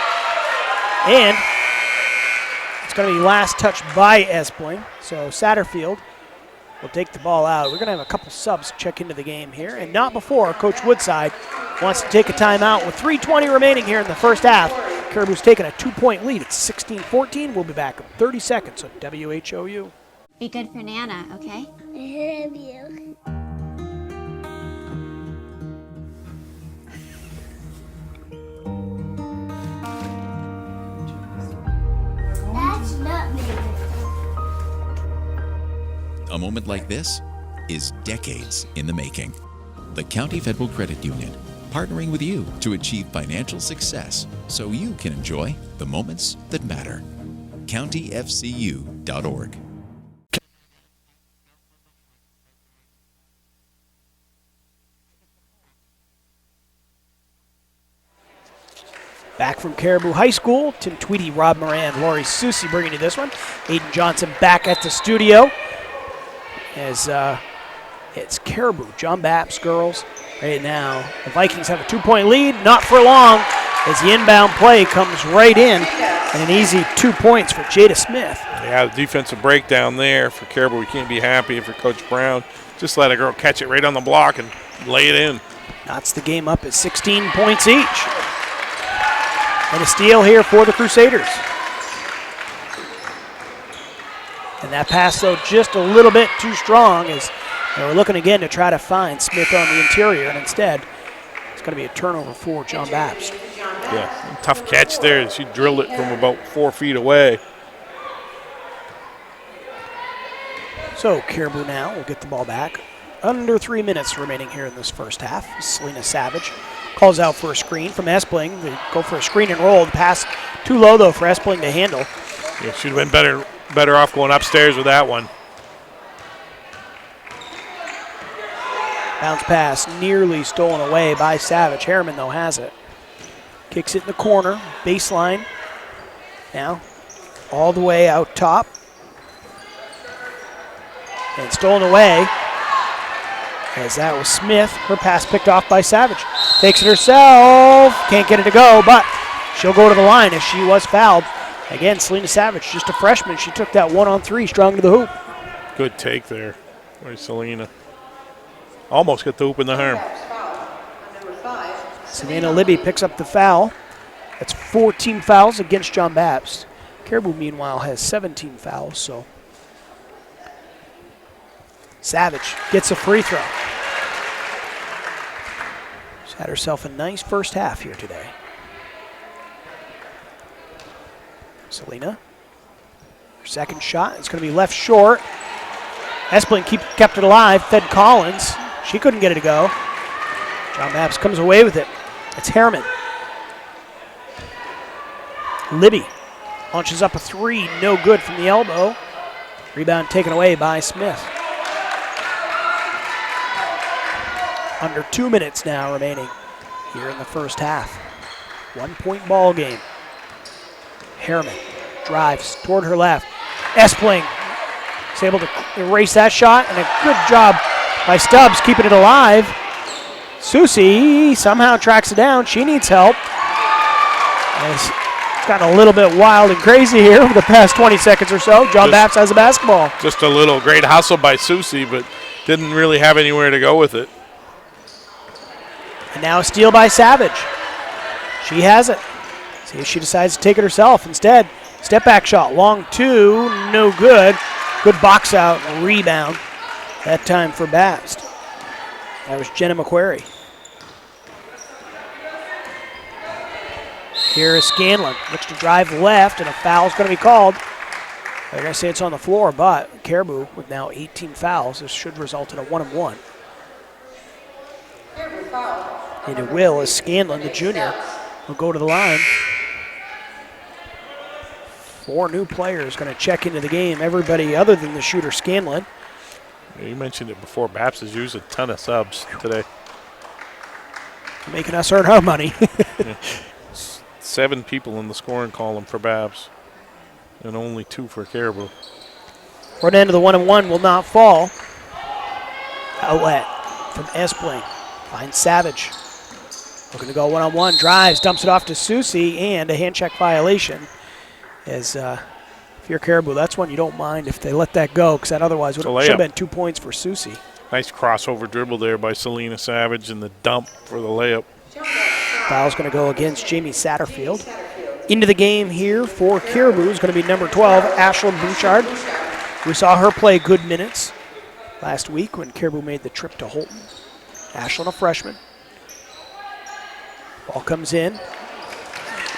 Speaker 3: And it's going to be last touch by Espling. So Satterfield will take the ball out. We're going to have a couple subs check into the game here. And not before Coach Woodside wants to take a timeout with 3:20 remaining here in the first half. Caribou's taking a 2-point lead. It's 16-14. We'll be back in 30 seconds on WHOU.
Speaker 12: Be good for Nana, okay?
Speaker 13: I love you. That's not me.
Speaker 14: A moment like this is decades in the making. The County Federal Credit Union, partnering with you to achieve financial success so you can enjoy the moments that matter. CountyFCU.org.
Speaker 3: Back from Caribou High School, Tim Tweedy, Rob Moran, Lori Susi bringing you this one. Aiden Johnson back at the studio as it's Caribou, John Bapst girls right now. The Vikings have a 2-point lead, not for long, as the inbound play comes right in, and an easy 2 points for Jada Smith.
Speaker 2: Yeah, the defensive breakdown there for Caribou. We can't be happy for Coach Brown. Just let a girl catch it right on the block and lay it in.
Speaker 3: Knots the game up at 16 points each. And a steal here for the Crusaders. And that pass, though, just a little bit too strong as they were looking again to try to find Smith on the interior, and instead it's going to be a turnover for John Bapst.
Speaker 2: Yeah, tough catch there. She drilled it from about 4 feet away.
Speaker 3: So Caribou now will get the ball back. Under 3 minutes remaining here in this first half. Selena Savage calls out for a screen from Espling. They go for a screen and roll. The pass too low, though, for Espling to handle.
Speaker 2: Yeah, should have been better off going upstairs with that one.
Speaker 3: Bounce pass nearly stolen away by Savage. Harriman, though, has it. Kicks it in the corner. Baseline. Now all the way out top. And stolen away. As that was Smith. Her pass picked off by Savage. Takes it herself. Can't get it to go, but she'll go to the line as she was fouled. Again, Selena Savage, just a freshman. She took that 1-on-3 strong to the hoop.
Speaker 2: Good take there by Selena. Almost got the hoop in the arm.
Speaker 3: Savannah Libby picks up the foul. That's 14 fouls against John Bapst. Caribou, meanwhile, has 17 fouls, so Savage gets a free throw. She's had herself a nice first half here today. Selena, her second shot, it's going to be left short. Espling kept it alive, fed Collins. She couldn't get it to go. John Bapst comes away with it. It's Harriman. Libby launches up a three, no good from the elbow. Rebound taken away by Smith. Under 2 minutes now remaining here in the first half. 1 point ball game. Harriman drives toward her left. Espling is able to erase that shot, and a good job by Stubbs keeping it alive. Susi somehow tracks it down. She needs help. It's gotten a little bit wild and crazy here over the past 20 seconds or so. John Bapst has the basketball.
Speaker 2: Just a little great hustle by Susi, but didn't really have anywhere to go with it.
Speaker 3: And now a steal by Savage. She has it. See if she decides to take it herself. Instead, step back shot. Long two, no good. Good box out and rebound. That time for Bapst. That was Jenna McQuarrie. Here is Scanlon. Looks to drive left, and a foul's going to be called. Like I say, it's on the floor, but Caribou with now 18 fouls. This should result in a 1-and-1. And it will, as Scanlon, the junior, will go to the line. 4 new players going to check into the game. Everybody other than the shooter, Scanlon.
Speaker 2: Yeah, you mentioned it before. Bapst has used a ton of subs today.
Speaker 3: Making us earn our money.
Speaker 2: Yeah. 7 people in the scoring column for Bapst, and only 2 for Caribou.
Speaker 3: Front end of the 1-and-1 will not fall. Outlet from Espling. Finds Savage. Looking to go one-on-one. Drives, dumps it off to Susi, and a hand check violation. As if you're Caribou, that's one you don't mind if they let that go, because that otherwise should have been 2 points for Susi.
Speaker 2: Nice crossover dribble there by Selena Savage, and the dump for the layup.
Speaker 3: Foul's going to go against Jamie Satterfield. Into the game here for Caribou is going to be number 12, Ashlyn Bouchard. We saw her play good minutes last week when Caribou made the trip to Holton. Ashlyn, a freshman. Ball comes in,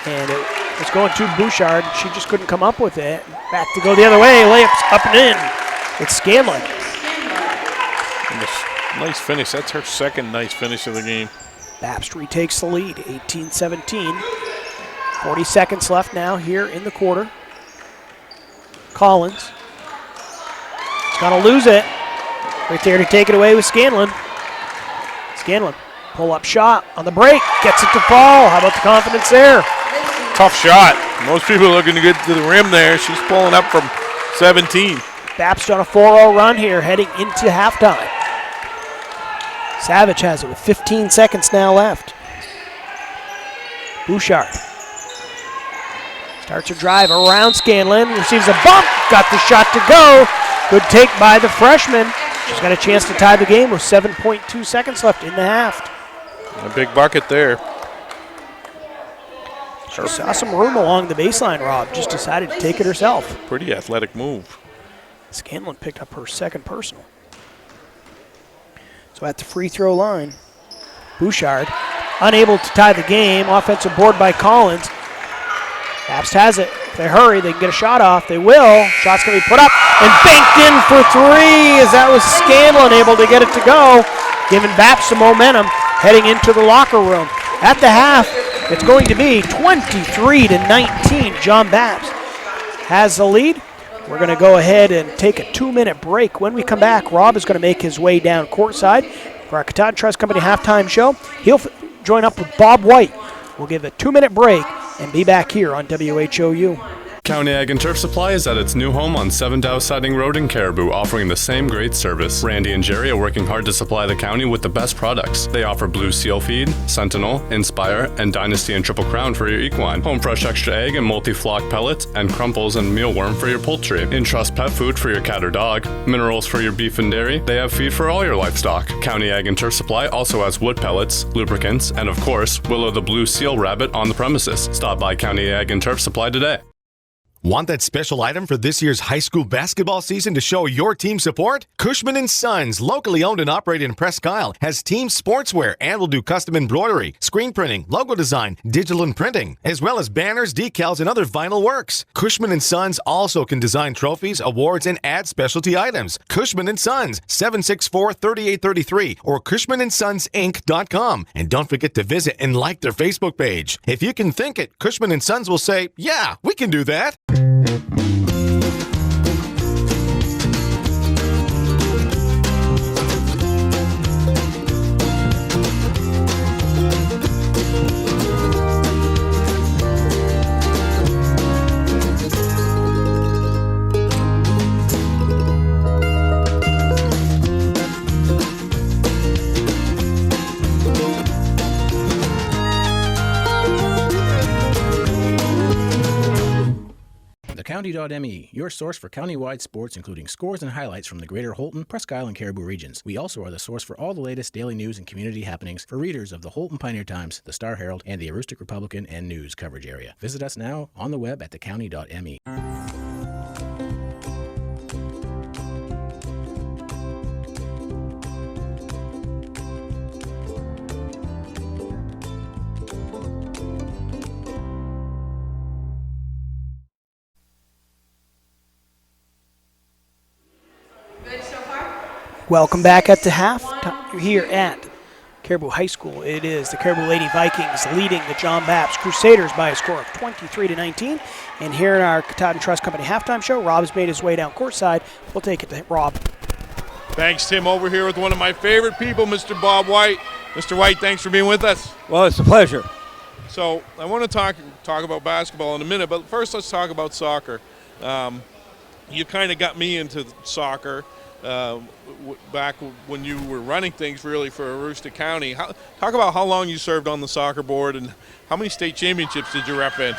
Speaker 3: and it was going to Bouchard. She just couldn't come up with it. Back to go the other way. Layups up and in. It's Scanlon.
Speaker 2: Nice finish. That's her second nice finish of the game.
Speaker 3: Bapst retakes the lead, 18-17. 40 seconds left now here in the quarter. Collins. He's going to lose it. Right there to take it away with Scanlon. Scanlon, pull-up shot on the break. Gets it to fall. How about the confidence there?
Speaker 2: Tough shot. Most people are looking to get to the rim there. She's pulling up from 17.
Speaker 3: Bapst on a 4-0 run here heading into halftime. Savage has it with 15 seconds now left. Bouchard starts her drive around Scanlon, receives a bump, got the shot to go. Good take by the freshman. She's got a chance to tie the game with 7.2 seconds left in the half.
Speaker 2: A big bucket there.
Speaker 3: She saw some room along the baseline, Rob. Just decided to take it herself.
Speaker 2: Pretty athletic move.
Speaker 3: Scanlon picked up her second personal. So at the free throw line, Bouchard unable to tie the game. Offensive board by Collins. Bapst has it. If they hurry, they can get a shot off. They will. Shot's going to be put up and banked in for three, as that was Scanlon able to get it to go, giving Bapst some momentum heading into the locker room. At the half, it's going to be 23-19. John Bapst has the lead. We're going to go ahead and take a 2-minute break. When we come back, Rob is going to make his way down courtside for our Katahdin Trust Company halftime show. He'll join up with Bob White. We'll give a 2-minute break and be back here on WHOU.
Speaker 15: County Ag and Turf Supply is at its new home on 7 Dow Siding Road in Caribou, offering the same great service. Randy and Jerry are working hard to supply the county with the best products. They offer Blue Seal Feed, Sentinel, Inspire, and Dynasty and Triple Crown for your equine, Home Fresh Extra Egg and Multi-Flock Pellets, and Crumples and Mealworm for your poultry, Entrust Pet Food for your cat or dog, Minerals for your beef and dairy. They have feed for all your livestock. County Ag and Turf Supply also has wood pellets, lubricants, and of course, Willow the Blue Seal Rabbit on the premises. Stop by County Ag and Turf Supply today.
Speaker 16: Want that special item for this year's high school basketball season to show your team support? Cushman & Sons, locally owned and operated in Presque Isle, has team sportswear and will do custom embroidery, screen printing, logo design, digital and printing, as well as banners, decals, and other vinyl works. Cushman & Sons also can design trophies, awards, and add specialty items. Cushman & Sons, 764-3833 or CushmanandSonsInc.com. And don't forget to visit and like their Facebook page. If you can think it, Cushman & Sons will say, yeah, we can do that.
Speaker 17: County.me, your source for county-wide sports, including scores and highlights from the greater Holton, Presque Isle, and Caribou regions. We also are the source for all the latest daily news and community happenings for readers of the Holton Pioneer Times, the Star Herald, and the Aroostook Republican and News coverage area. Visit us now on the web at thecounty.me.
Speaker 3: Welcome back at the half. You're here at Caribou High School. It is the Caribou Lady Vikings leading the John Bapst Crusaders by a score of 23-19. And here in our Katahdin Trust Company halftime show, Rob has made his way down courtside. We'll take it to Rob.
Speaker 2: Thanks, Tim. Over here with one of my favorite people, Mr. Bob White. Mr. White, thanks for being with us.
Speaker 18: Well, it's a pleasure.
Speaker 2: So I want to talk about basketball in a minute, but first let's talk about soccer. You kind of got me into soccer. Back when you were running things really for Aroostook County. Talk about how long you served on the soccer board and how many state championships did you rep in?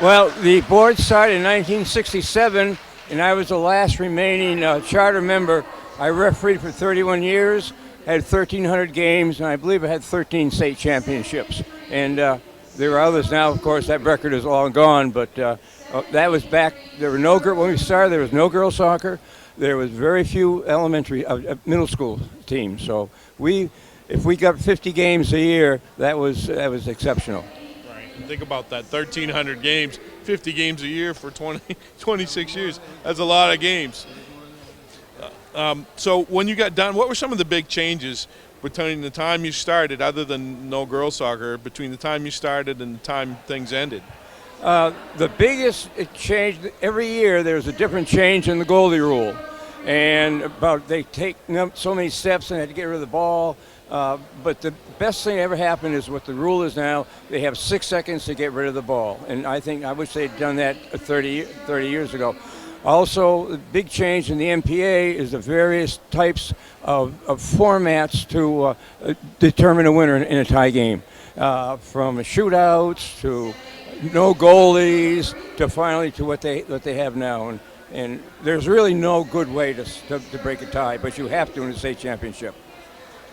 Speaker 18: Well, the board started in 1967, and I was the last remaining charter member. I refereed for 31 years, had 1,300 games, and I believe I had 13 state championships. And there are others now, of course, that record is all gone, but that was back. There were no when we started, there was no girls soccer. There was very few elementary, middle school teams. So if we got 50 games a year, that was exceptional.
Speaker 2: Right. And think about that, 1,300 games, 50 games a year for 26 years. That's a lot of games. So when you got done, what were some of the big changes between the time you started, other than no girls soccer, between the time you started and the time things ended?
Speaker 18: The biggest change, every year there's a different change in the goalie rule. And they take so many steps and they had to get rid of the ball. But the best thing that ever happened is what the rule is now. They have 6 seconds to get rid of the ball. And I wish they'd done that 30 years ago. Also, the big change in the MPA is the various types of formats to determine a winner in a tie game. From shootouts to no goalies to finally to what they have now. And there's really no good way to break a tie, but you have to in the state championship.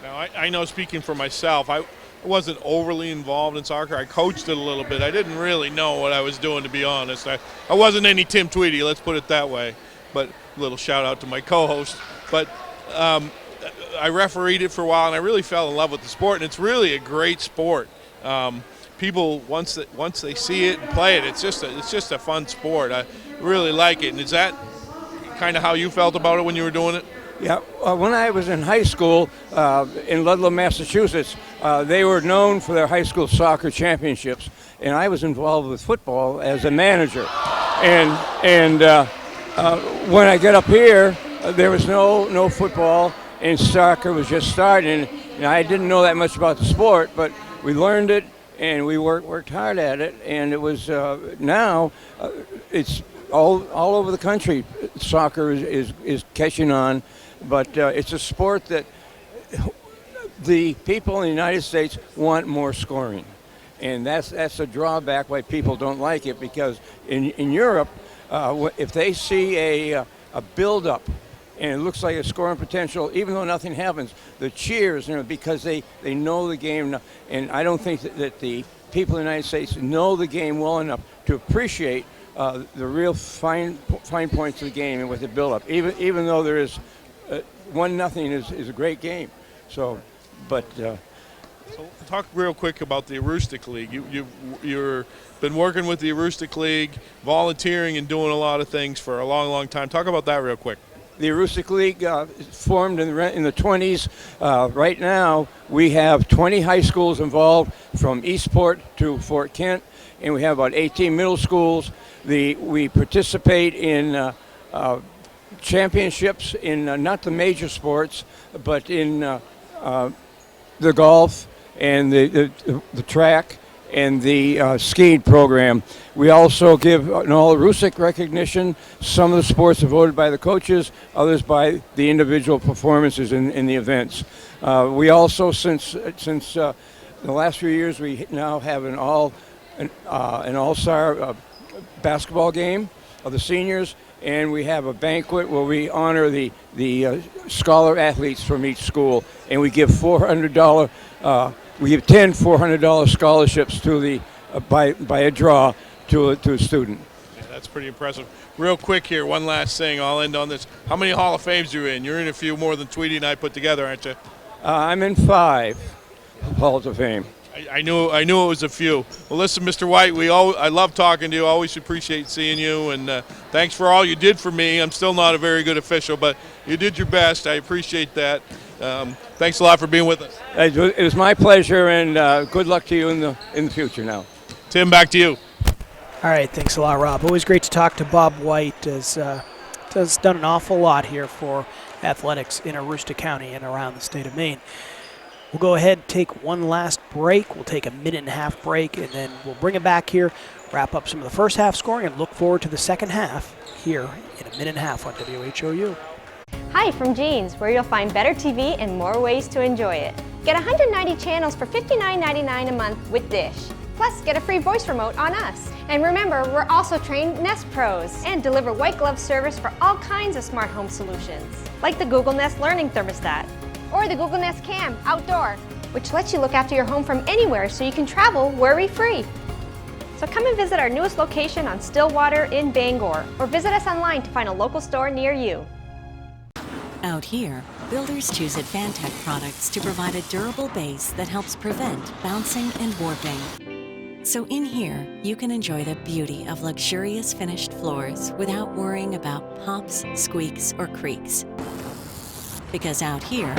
Speaker 2: Now, I know, speaking for myself, I wasn't overly involved in soccer. I coached it a little bit. I didn't really know what I was doing, to be honest. I wasn't any Tim Tweedy, let's put it that way. But a little shout out to my co-host. But I refereed it for a while, and I really fell in love with the sport, and it's really a great sport. People, once they see it and play it, it's just a fun sport. I really like it. And is that kind of how you felt about it when you were doing it?
Speaker 18: Yeah, when I was in high school in Ludlow, Massachusetts, they were known for their high school soccer championships, and I was involved with football as a manager. And when I got up here, there was no football, and soccer was just starting. And I didn't know that much about the sport, but we learned it, and we worked hard at it, and it was now it's all over the country. Soccer is catching on. But it's a sport that the people in the United States want more scoring. And that's a drawback why people don't like it, because in Europe, if they see a build-up and it looks like a scoring potential, even though nothing happens, the cheers, because they know the game. And I don't think that the people in the United States know the game well enough to appreciate the real fine points of the game and with the build-up, even though there is 1-0 is a great game. So
Speaker 2: talk real quick about the Aroostook League. You've been working with the Aroostook League, volunteering and doing a lot of things for a long time. Talk about that real quick.
Speaker 18: The Aroostook League formed in the 20s. Right now, we have 20 high schools involved, from Eastport to Fort Kent, and we have about 18 middle schools. We participate in championships in not the major sports, but in the golf and the track and the skiing program. We also give an all-Aroostook recognition. Some of the sports are voted by the coaches, others by the individual performances in the events. We also, since the last few years, we now have an all-star basketball game of the seniors, and we have a banquet where we honor the scholar athletes from each school, and we give $400. We give 10 $400 scholarships to by a draw to a student.
Speaker 2: Yeah, that's pretty impressive. Real quick here, one last thing. I'll end on this. How many Hall of Fames are you in? You're in a few more than Tweedy and I put together, aren't you?
Speaker 18: I'm in 5 Halls of Fame.
Speaker 2: I knew it was a few. Well, listen, Mr. White, I love talking to you. Always appreciate seeing you, and thanks for all you did for me. I'm still not a very good official, but you did your best. I appreciate that. Thanks a lot for being with us.
Speaker 18: It was my pleasure, and good luck to you in the future now.
Speaker 2: Tim, back to you.
Speaker 3: All right, thanks a lot, Rob. Always great to talk to Bob White, as has done an awful lot here for athletics in Aroostook County and around the state of Maine. We'll go ahead and take one last break. We'll take a 1.5-minute break, and then we'll bring it back here, wrap up some of the first half scoring, and look forward to the second half here in a 1.5 minutes on WHOU.
Speaker 19: Hi from Jeans, where you'll find better TV and more ways to enjoy it. Get 190 channels for $59.99 a month with Dish. Plus, get a free voice remote on us. And remember, we're also trained Nest Pros and deliver white glove service for all kinds of smart home solutions, like the Google Nest Learning Thermostat, or the Google Nest Cam Outdoor, which lets you look after your home from anywhere so you can travel worry-free. So come and visit our newest location on Stillwater in Bangor, or visit us online to find a local store near you.
Speaker 20: Out here, builders choose Advantech products to provide a durable base that helps prevent bouncing and warping. So in here, you can enjoy the beauty of luxurious finished floors without worrying about pops, squeaks, or creaks. Because out here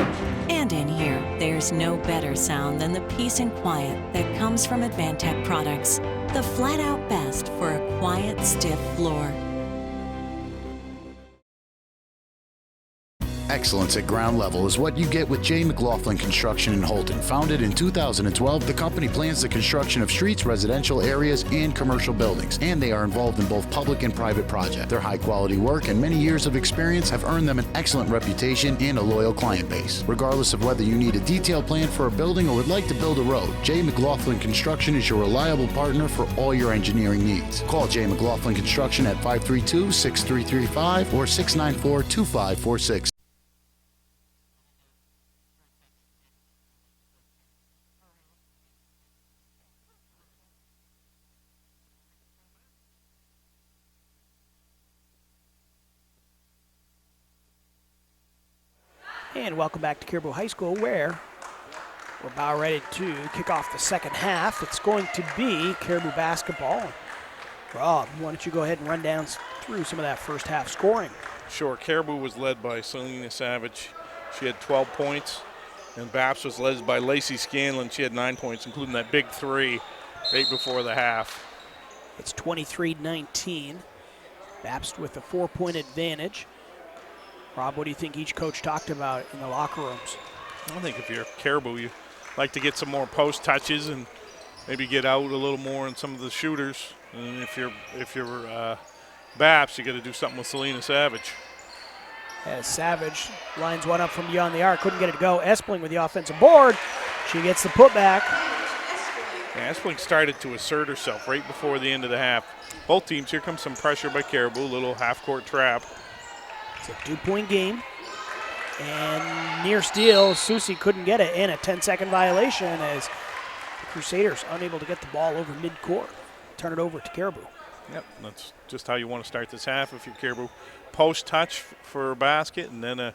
Speaker 20: and in here, there's no better sound than the peace and quiet that comes from Advantech products. The flat-out best for a quiet, stiff floor.
Speaker 21: Excellence at ground level is what you get with J. McLaughlin Construction in Holton. Founded in 2012, the company plans the construction of streets, residential areas, and commercial buildings, and they are involved in both public and private projects. Their high-quality work and many years of experience have earned them an excellent reputation and a loyal client base. Regardless of whether you need a detailed plan for a building or would like to build a road, J. McLaughlin Construction is your reliable partner for all your engineering needs. Call J. McLaughlin Construction at 532-6335 or 694-2546.
Speaker 3: And welcome back to Caribou High School, where we're about ready to kick off the second half. It's going to be Caribou basketball. Rob, why don't you go ahead and run down through some of that first half scoring?
Speaker 2: Sure. Caribou was led by Selena Savage. She had 12 points. And Bapst was led by Lacey Scanlon. She had 9 points, including that big three right before the half.
Speaker 3: It's 23-19. Bapst with a 4-point advantage. Rob, what do you think each coach talked about in the locker rooms?
Speaker 2: I think if you're Caribou, you like to get some more post touches and maybe get out a little more in some of the shooters. And if you're Bapst, you got to do something with Selena Savage.
Speaker 3: As Savage lines one up from beyond the arc, couldn't get it to go. Espling with the offensive board. She gets the putback.
Speaker 2: Yeah, Espling started to assert herself right before the end of the half. Both teams, here comes some pressure by Caribou, little half-court trap.
Speaker 3: It's a 2-point game. And near steal, Susie couldn't get it, and a 10-second violation as the Crusaders unable to get the ball over midcourt. Turn it over to Caribou.
Speaker 2: Yep, that's just how you want to start this half if you're Caribou. Post touch for a basket and then a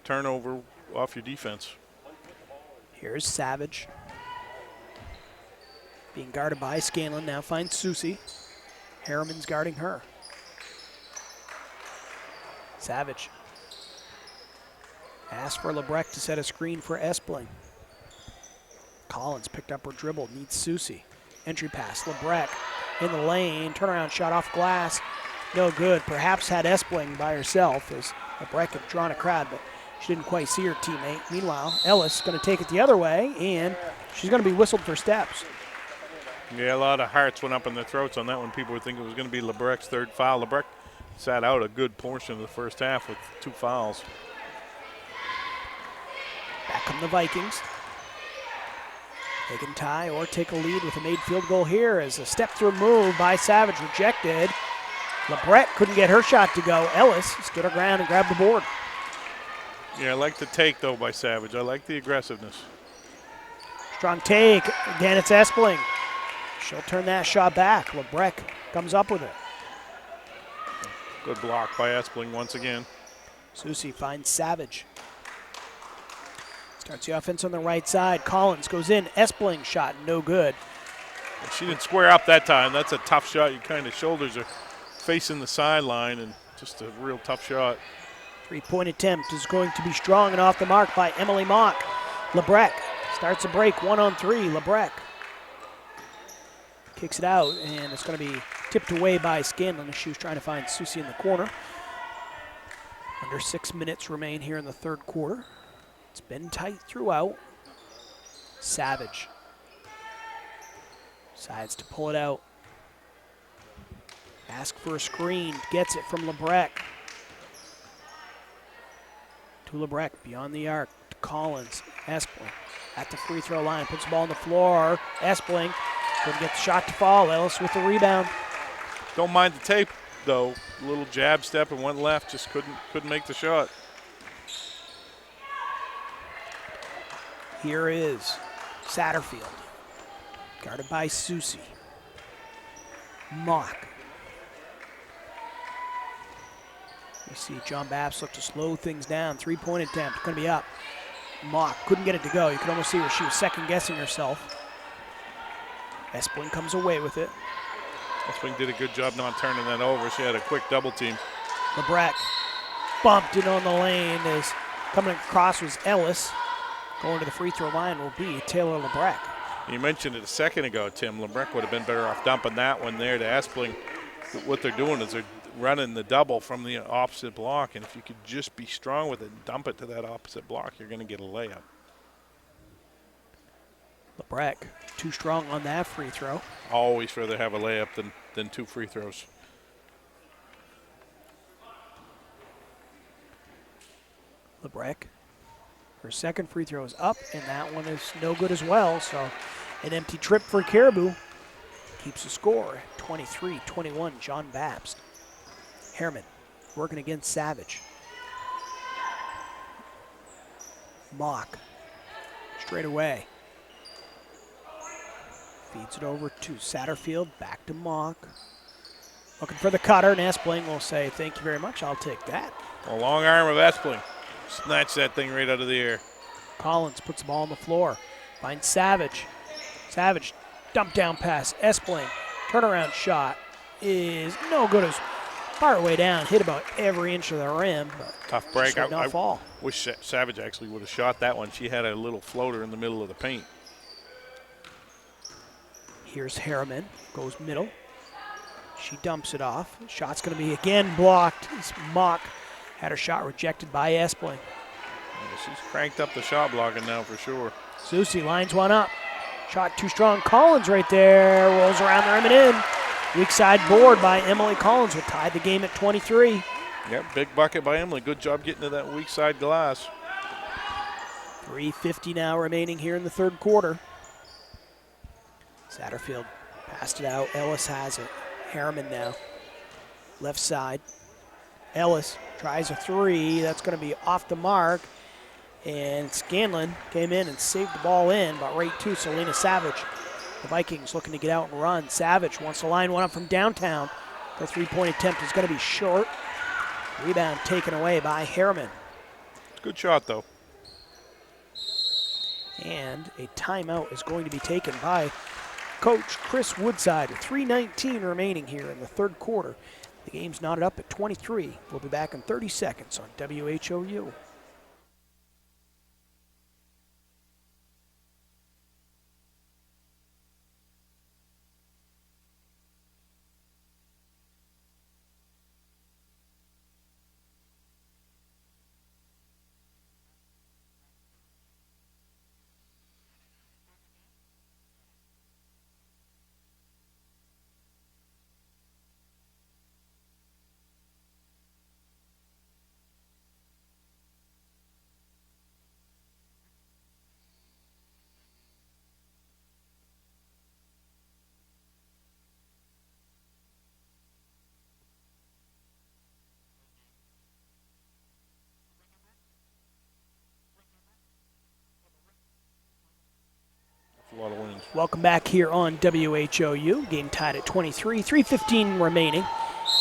Speaker 2: turnover off your defense.
Speaker 3: Here's Savage. Being guarded by Scanlon, now finds Susie. Harriman's guarding her. Savage asks for Lebrecht to set a screen for Espling. Collins picked up her dribble, needs Susie. Entry pass, Lebrecht in the lane, turnaround shot off glass, no good. Perhaps had Espling by herself as Lebrecht had drawn a crowd, but she didn't quite see her teammate. Meanwhile, Ellis going to take it the other way, and she's going to be whistled for steps.
Speaker 2: Yeah, a lot of hearts went up in their throats on that one. People would think it was going to be Lebrecht's third foul. Lebrecht sat out a good portion of the first half with 2 fouls.
Speaker 3: Back come the Vikings. They can tie or take a lead with a made field goal here as a step-through move by Savage rejected. Lebrecht couldn't get her shot to go. Ellis stood her ground and grabbed the board.
Speaker 2: Yeah, I like the take, though, by Savage. I like the aggressiveness.
Speaker 3: Strong take. Again, it's Espling. She'll turn that shot back. Lebrecht comes up with it.
Speaker 2: Good block by Espling once again.
Speaker 3: Susie finds Savage. Starts the offense on the right side. Collins goes in. Espling shot, no good.
Speaker 2: She didn't square up that time. That's a tough shot. You kind of shoulders are facing the sideline and just a real tough shot.
Speaker 3: 3-point attempt is going to be strong and off the mark by Emily Mock. Lebrecht starts a break, 1-on-3. Lebrecht kicks it out, and it's going to be tipped away by Scanlon as she was trying to find Susie in the corner. Under 6 minutes remain here in the third quarter. It's been tight throughout. Savage decides to pull it out. Ask for a screen, gets it from Lebrecht. To Lebrecht, beyond the arc, to Collins. Espling at the free throw line, puts the ball on the floor. Espling couldn't get the shot to fall. Ellis with the rebound.
Speaker 2: Don't mind the tape, though. A little jab step and went left, just couldn't make the shot.
Speaker 3: Here is Satterfield, guarded by Susie. Mock. You see John Bapst look to slow things down. 3-point attempt, going to be up. Mock couldn't get it to go. You could almost see where she was second-guessing herself. Espling comes away with it.
Speaker 2: Espling did a good job not turning that over. She had a quick double team.
Speaker 3: Lebrecht bumped it on the lane as Coming across was Ellis. Going to the free throw line will be Taylor Lebrecq.
Speaker 2: You mentioned it a second ago, Tim. Lebrecq would have been better off dumping that one there to Espling. What they're doing is they're running the double from the opposite block, and if you could just be strong with it and dump it to that opposite block, you're going to get a layup.
Speaker 3: Lebrecq too strong on that free throw.
Speaker 2: Always rather have a layup than 2 free throws.
Speaker 3: Lebrecq, her second free throw is up, and that one is no good as well. So an empty trip for Caribou. Keeps the score 23-21, John Bapst. Herman working against Savage. Mock straight away. Feeds it over to Satterfield, back to Mock. Looking for the cutter, and Espling will say, thank you very much, I'll take that.
Speaker 2: A long arm of Espling. Snatch that thing right out of the air.
Speaker 3: Collins puts the ball on the floor. Finds Savage. Savage, dump down pass. Espling, turnaround shot is no good as far way down. Hit about every inch of the rim. But
Speaker 2: tough break.
Speaker 3: I fall.
Speaker 2: Wish Savage actually would have shot that one. She had a little floater in the middle of the paint.
Speaker 3: Here's Harriman, goes middle. She dumps it off. Shot's going to be again blocked. It's Mock had her shot rejected by Espling.
Speaker 2: Yeah, she's cranked up the shot blocking now for sure.
Speaker 3: Susie lines one up. Shot too strong. Collins right there. Rolls around the rim and in. Weak side board by Emily Collins will tie the game at 23.
Speaker 2: Yep, big bucket by Emily. Good job getting to that weak side glass.
Speaker 3: 3:50 now remaining here in the third quarter. Satterfield passed it out. Ellis has it. Harriman now. Left side. Ellis tries a three. That's going to be off the mark. And Scanlon came in and saved the ball in, but right to Selena Savage. The Vikings looking to get out and run. Savage wants to line one up from downtown. The three-point attempt is going to be short. Rebound taken away by Harriman.
Speaker 2: Good shot, though.
Speaker 3: And a timeout is going to be taken by Coach Chris Woodside with 3:19 remaining here in the third quarter. The game's knotted up at 23. We'll be back in 30 seconds on WHOU.
Speaker 2: A lot of wins.
Speaker 3: Welcome back here on WHOU. Game tied at 23. 3:15 remaining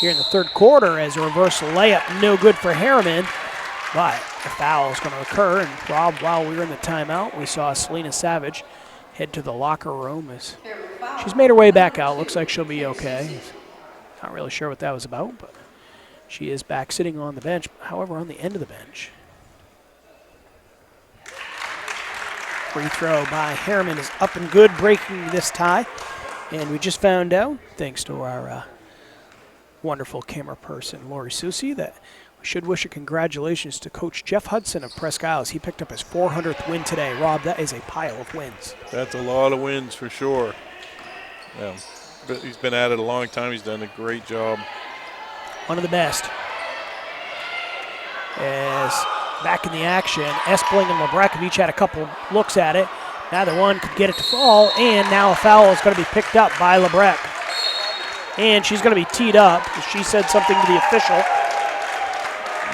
Speaker 3: here in the third quarter as a reversal layup. No good for Harriman, but a foul is going to occur. And Rob, while we were in the timeout, we saw Selena Savage head to the locker room as she's made her way back out. Looks like she'll be okay. Not really sure what that was about, but she is back sitting on the bench. However, on the end of the bench. Free throw by Harriman is up and good, breaking this tie. And we just found out, thanks to our wonderful camera person, Lori Susi, that we should wish a congratulations to Coach Jeff Hudson of Presque Isles. He picked up his 400th win today. Rob, that is a pile of wins.
Speaker 2: That's a lot of wins for sure. Yeah, but he's been at it a long time. He's done a great job.
Speaker 3: One of the best. As back in the action, Espling and Lebrecq have each had a couple looks at it. Neither one could get it to fall, and now a foul is going to be picked up by Lebrecq. And she's going to be teed up. She said something to the official.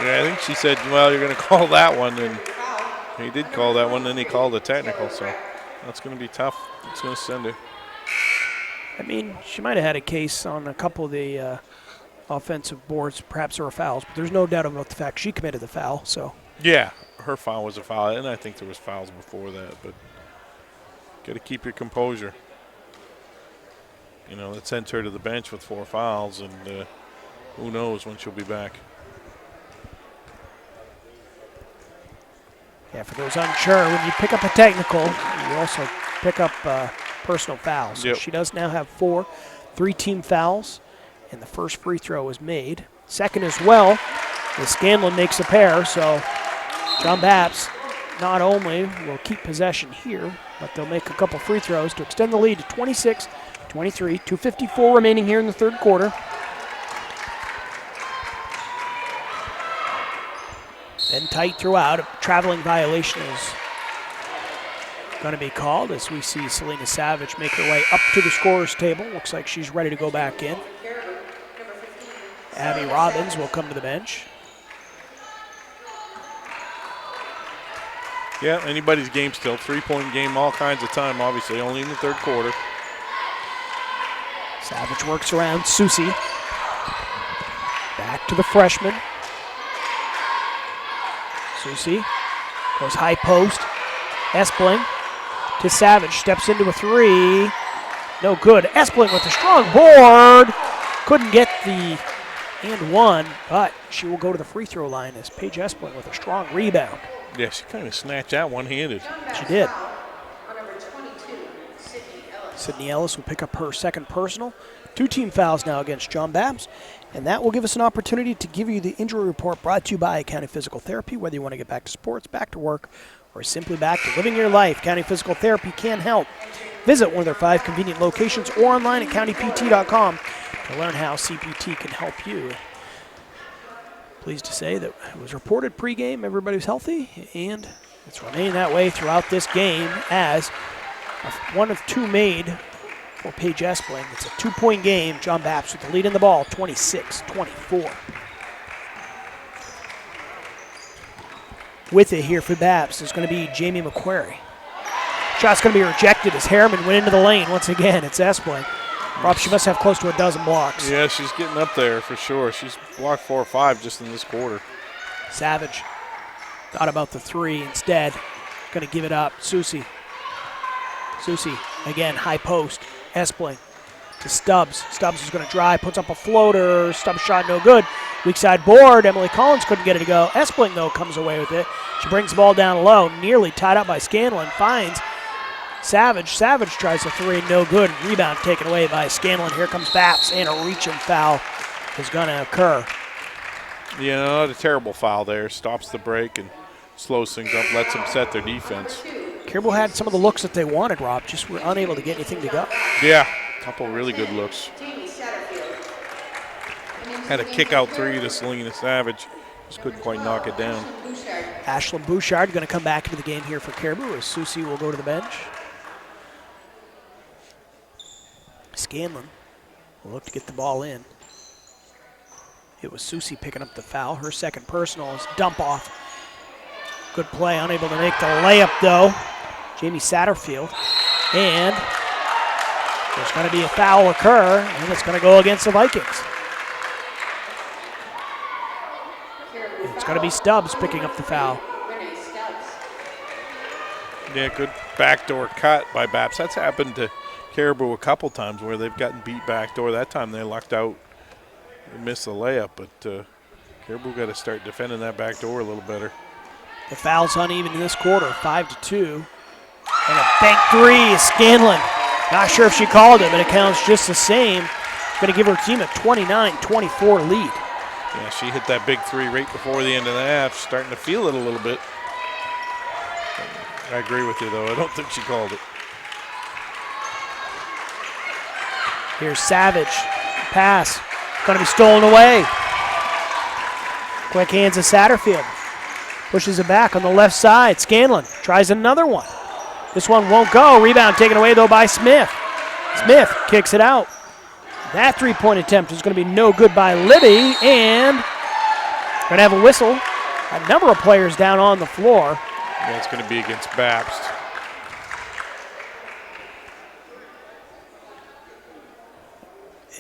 Speaker 2: Yeah, I think she said, well, you're going to call that one. And he did call that one, then he called a technical. So that's going to be tough. It's going to send her.
Speaker 3: I mean, she might have had a case on a couple of the offensive boards. Perhaps there were fouls, but there's no doubt about the fact she committed the foul. So
Speaker 2: yeah, her foul was a foul, and I think there was fouls before that. But got to keep your composure. You know, that sent her to the bench with 4 fouls, and who knows when she'll be back.
Speaker 3: Yeah, for those unsure, when you pick up a technical, you also pick up personal fouls. So she does now have 3 team fouls, and the first free throw is made. Second as well, as Scanlon makes a pair, so John Bapst not only will keep possession here, but they'll make a couple free throws to extend the lead to 26-23, 2:54 remaining here in the third quarter. Been tight throughout. A traveling violation is going to be called as we see Selena Savage make her way up to the scorer's table. Looks like she's ready to go back in. Abby Robbins will come to the bench.
Speaker 2: Yeah, anybody's game still. 3-point game all kinds of time, obviously, only in the third quarter.
Speaker 3: Savage works around Susie. Back to the freshman. Susie goes high post. Espling to Savage, steps into a 3. No good. Espling with a strong board. Couldn't get the and 1, but she will go to the free throw line as Paige Espling with a strong rebound.
Speaker 2: Yeah, she kind of snatched that one-handed.
Speaker 3: She did. Sydney Ellis will pick up her second personal. 2 team fouls now against John Bapst. And that will give us an opportunity to give you the injury report brought to you by County Physical Therapy. Whether you want to get back to sports, back to work, or simply back to living your life, County Physical Therapy can help. Visit one of their 5 convenient locations or online at countypt.com to learn how CPT can help you. Pleased to say that it was reported pregame, everybody was healthy, and it's remained that way throughout this game as one of 2 made for Paige Espling. It's a 2-point game. John Bapst with the lead in the ball, 26-24. With it here for Bapst is going to be Jamie McQuarrie. Shot's going to be rejected as Harriman went into the lane. Once again, it's Espling. Rob, she must have close to a dozen blocks.
Speaker 2: Yeah, she's getting up there for sure. She's blocked 4 or 5 just in this quarter.
Speaker 3: Savage thought about the 3 instead. Going to give it up. Susie, again, high post. Espling to Stubbs. Stubbs is going to drive, puts up a floater. Stubbs shot no good. Weak side board. Emily Collins couldn't get it to go. Espling, though, comes away with it. She brings the ball down low, nearly tied up by Scanlon. Finds Savage. Savage tries a 3, no good. Rebound taken away by Scanlon. Here comes Bapst, and a reaching foul is going to occur.
Speaker 2: Yeah, not a terrible foul there. Stops the break and slows things up, lets them set their defense.
Speaker 3: Caribou had some of the looks that they wanted, Rob, just were unable to get anything to go.
Speaker 2: Yeah, a couple really good looks. Had a kick-out 3 to Selena Savage. Just couldn't quite knock it down.
Speaker 3: Ashlyn Bouchard going to come back into the game here for Caribou as Susie will go to the bench. Scanlon will look to get the ball in. It was Susie picking up the foul. Her second personal is dump off. Good play, unable to make the layup though. Jamie Satterfield. And there's going to be a foul occur, and it's going to go against the Vikings. It's going to be Stubbs picking up the foul.
Speaker 2: Yeah, good backdoor cut by Bapst. That's happened to Caribou a couple times where they've gotten beat backdoor. That time they lucked out and missed the layup, but Caribou got to start defending that backdoor a little better.
Speaker 3: The foul's uneven in this quarter, 5-2. And a bank 3 is Scanlon. Not sure if she called it, but it counts just the same. Going to give her team a 29-24 lead.
Speaker 2: Yeah, she hit that big 3 right before the end of the half, starting to feel it a little bit. I agree with you, though. I don't think she called it.
Speaker 3: Here's Savage. Pass. Going to be stolen away. Quick hands of Satterfield. Pushes it back on the left side. Scanlon tries another one. This one won't go. Rebound taken away, though, by Smith. Smith kicks it out. That three-point attempt is going to be no good by Libby, and going to have a whistle. A number of players down on the floor.
Speaker 2: Yeah, it's going to be against Bapst.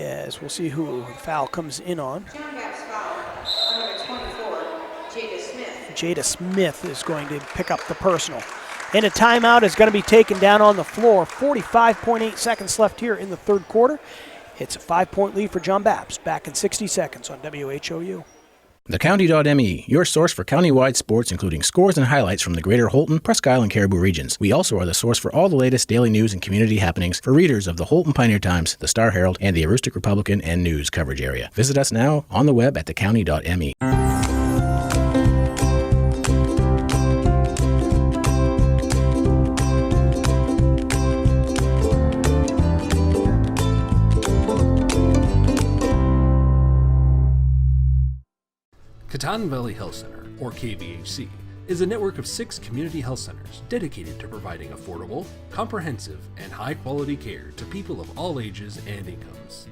Speaker 3: As we'll see who the foul comes in on. Jada Smith is going to pick up the personal. And a timeout is going to be taken down on the floor. 45.8 seconds left here in the third quarter. It's a 5-point lead for John Bapst. Back in 60 seconds on WHOU.
Speaker 17: TheCounty.me, your source for county-wide sports, including scores and highlights from the greater Holton, Presque Isle, and Caribou regions. We also are the source for all the latest daily news and community happenings for readers of the Holton Pioneer Times, the Star Herald, and the Aroostook Republican and News coverage area. Visit us now on the web at thecounty.me.
Speaker 1: Katahdin Valley Health Center, or KVHC, is a network of 6 community health centers dedicated to providing affordable, comprehensive, and high-quality care to people of all ages and incomes.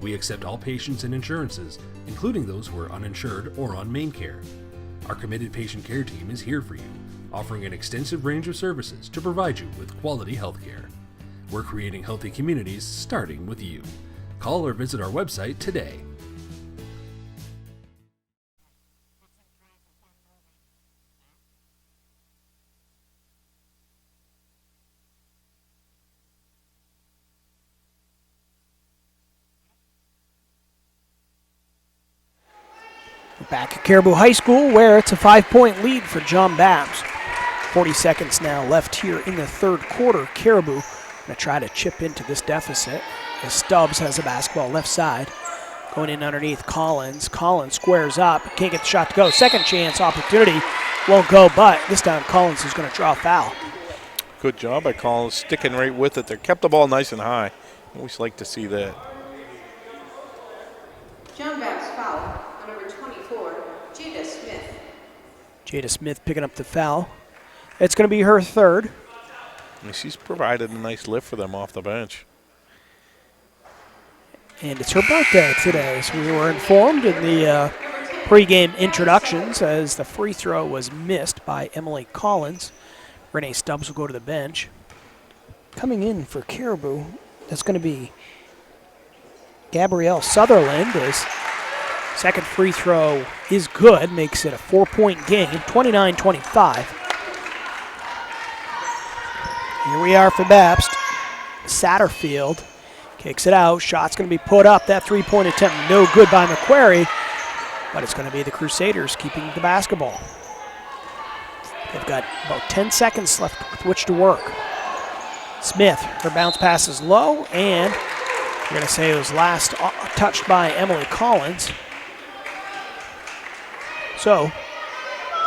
Speaker 1: We accept all patients and insurances, including those who are uninsured or on main care. Our committed patient care team is here for you, offering an extensive range of services to provide you with quality health care. We're creating healthy communities starting with you. Call or visit our website today.
Speaker 3: Back at Caribou High School, where it's a 5-point lead for John Bapst. 40 seconds now left here in the third quarter. Caribou going to try to chip into this deficit as Stubbs has the basketball left side. Going in underneath Collins. Collins squares up. Can't get the shot to go. Second chance opportunity. Won't go, but this time Collins is going to draw a foul.
Speaker 2: Good job by Collins, sticking right with it. They kept the ball nice and high. Always like to see that.
Speaker 9: John Bapst foul. Number 24, Jada Smith.
Speaker 3: Jada Smith picking up the foul. It's going to be her third.
Speaker 2: And she's provided a nice lift for them off the bench.
Speaker 3: And it's her birthday today, so we were informed in the pregame introductions as the free throw was missed by Emily Collins. Renee Stubbs will go to the bench. Coming in for Caribou, that's going to be Gabrielle Sutherland. As second free throw is good, makes it a 4-point game, 29-25. Here we are for Bapst. Satterfield kicks it out. Shot's going to be put up. That three-point attempt no good by McQuarrie, but it's going to be the Crusaders keeping the basketball. They've got about 10 seconds left with which to work. Smith, her bounce pass is low, and we're going to say it was last touched by Emily Collins. So,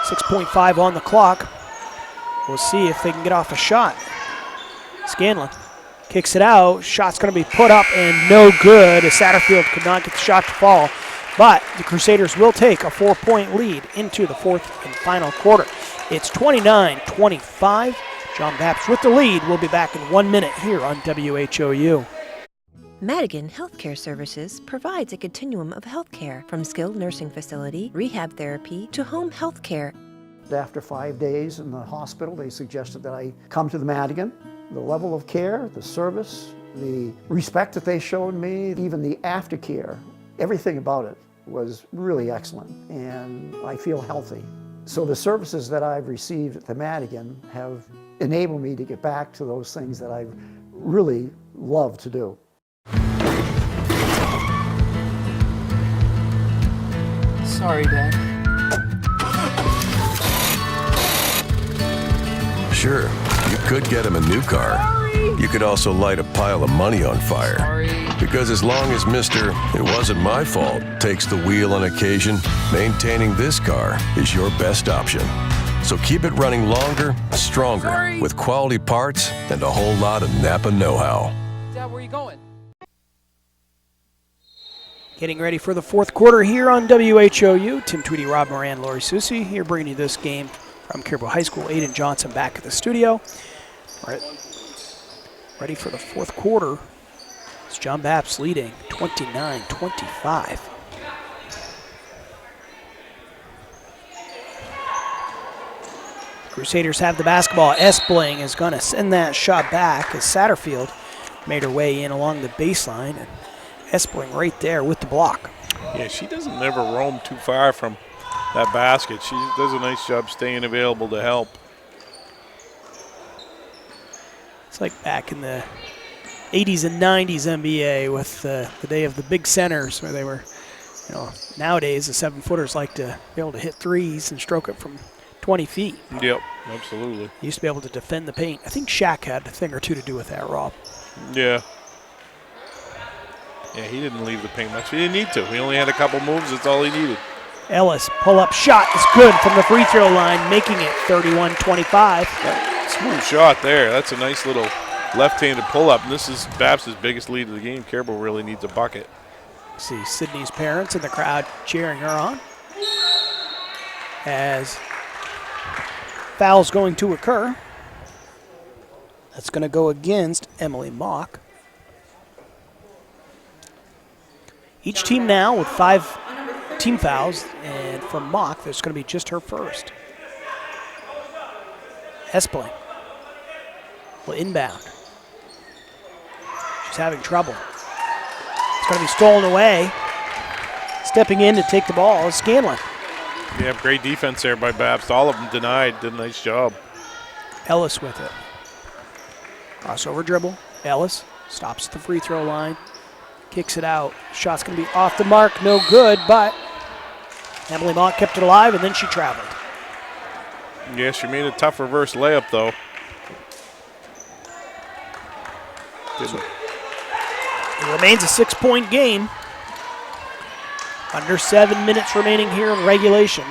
Speaker 3: 6.5 on the clock. We'll see if they can get off a shot. Scanlon kicks it out. Shot's going to be put up and no good, as Satterfield could not get the shot to fall. But the Crusaders will take a 4-point lead into the fourth and final quarter. It's 29-25. John Bapst with the lead. We'll be back in 1 minute here on WHOU.
Speaker 22: Madigan Healthcare Services provides a continuum of healthcare, from skilled nursing facility, rehab therapy, to home healthcare.
Speaker 23: After 5 days in the hospital, they suggested that I come to the Madigan. The level of care, the service, the respect that they showed me, even the aftercare, everything about it was really excellent, and I feel healthy. So the services that I've received at the Madigan have enabled me to get back to those things that I really love to do.
Speaker 6: Sorry, Dad.
Speaker 24: Sure, you could get him a new car. Sorry. You could also light a pile of money on fire.
Speaker 6: Sorry.
Speaker 24: Because as long as Mr. It wasn't my fault takes the wheel on occasion, maintaining this car is your best option. So keep it running longer, stronger, with quality parts and a whole lot of Napa know-how.
Speaker 6: Dad, where are you going?
Speaker 3: Getting ready for the fourth quarter here on WHOU. Tim Tweedy, Rob Moran, Lori Susi here bringing you this game from Caribou High School. Aiden Johnson back at the studio. All right. Ready for the fourth quarter. It's John Bapst leading 29-25. Crusaders have the basketball. Espling is going to send that shot back as Satterfield made her way in along the baseline. And Espling right there with the block.
Speaker 2: Yeah, she doesn't never roam too far from that basket. She does a nice job staying available to help.
Speaker 3: It's like back in the 80s and 90s NBA with the day of the big centers where they were You know, nowadays the 7-footers like to be able to hit threes and stroke it from 20 feet.
Speaker 2: Yep, absolutely.
Speaker 3: He used to be able to defend the paint. I think Shaq had a thing or two to do with that, Rob.
Speaker 2: Yeah. Yeah, he didn't leave the paint much. He didn't need to. He only had a couple moves. That's all he needed.
Speaker 3: Ellis, pull-up shot is good from the free throw line, making it 31-25.
Speaker 2: Smooth shot there. That's a nice little left-handed pull-up. And this is Bapst's biggest lead of the game. Caribou really needs a bucket.
Speaker 3: See Sydney's parents in the crowd cheering her on as foul's going to occur. That's going to go against Emily Mock. Each team now with 5 team fouls, and for Mock, there's going to be just her first. Espling will inbound. She's having trouble. It's going to be stolen away. Stepping in to take the ball is Scanlon.
Speaker 2: Yeah, great defense there by Bapst. All of them denied. Did a nice job.
Speaker 3: Ellis with it. Crossover dribble. Ellis stops at the free throw line. Kicks it out. Shot's going to be off the mark. No good, but Emily Mock kept it alive, and then she traveled.
Speaker 2: Yeah, she made a tough reverse layup, though.
Speaker 3: It remains a 6-point game. Under 7 minutes remaining here in regulation.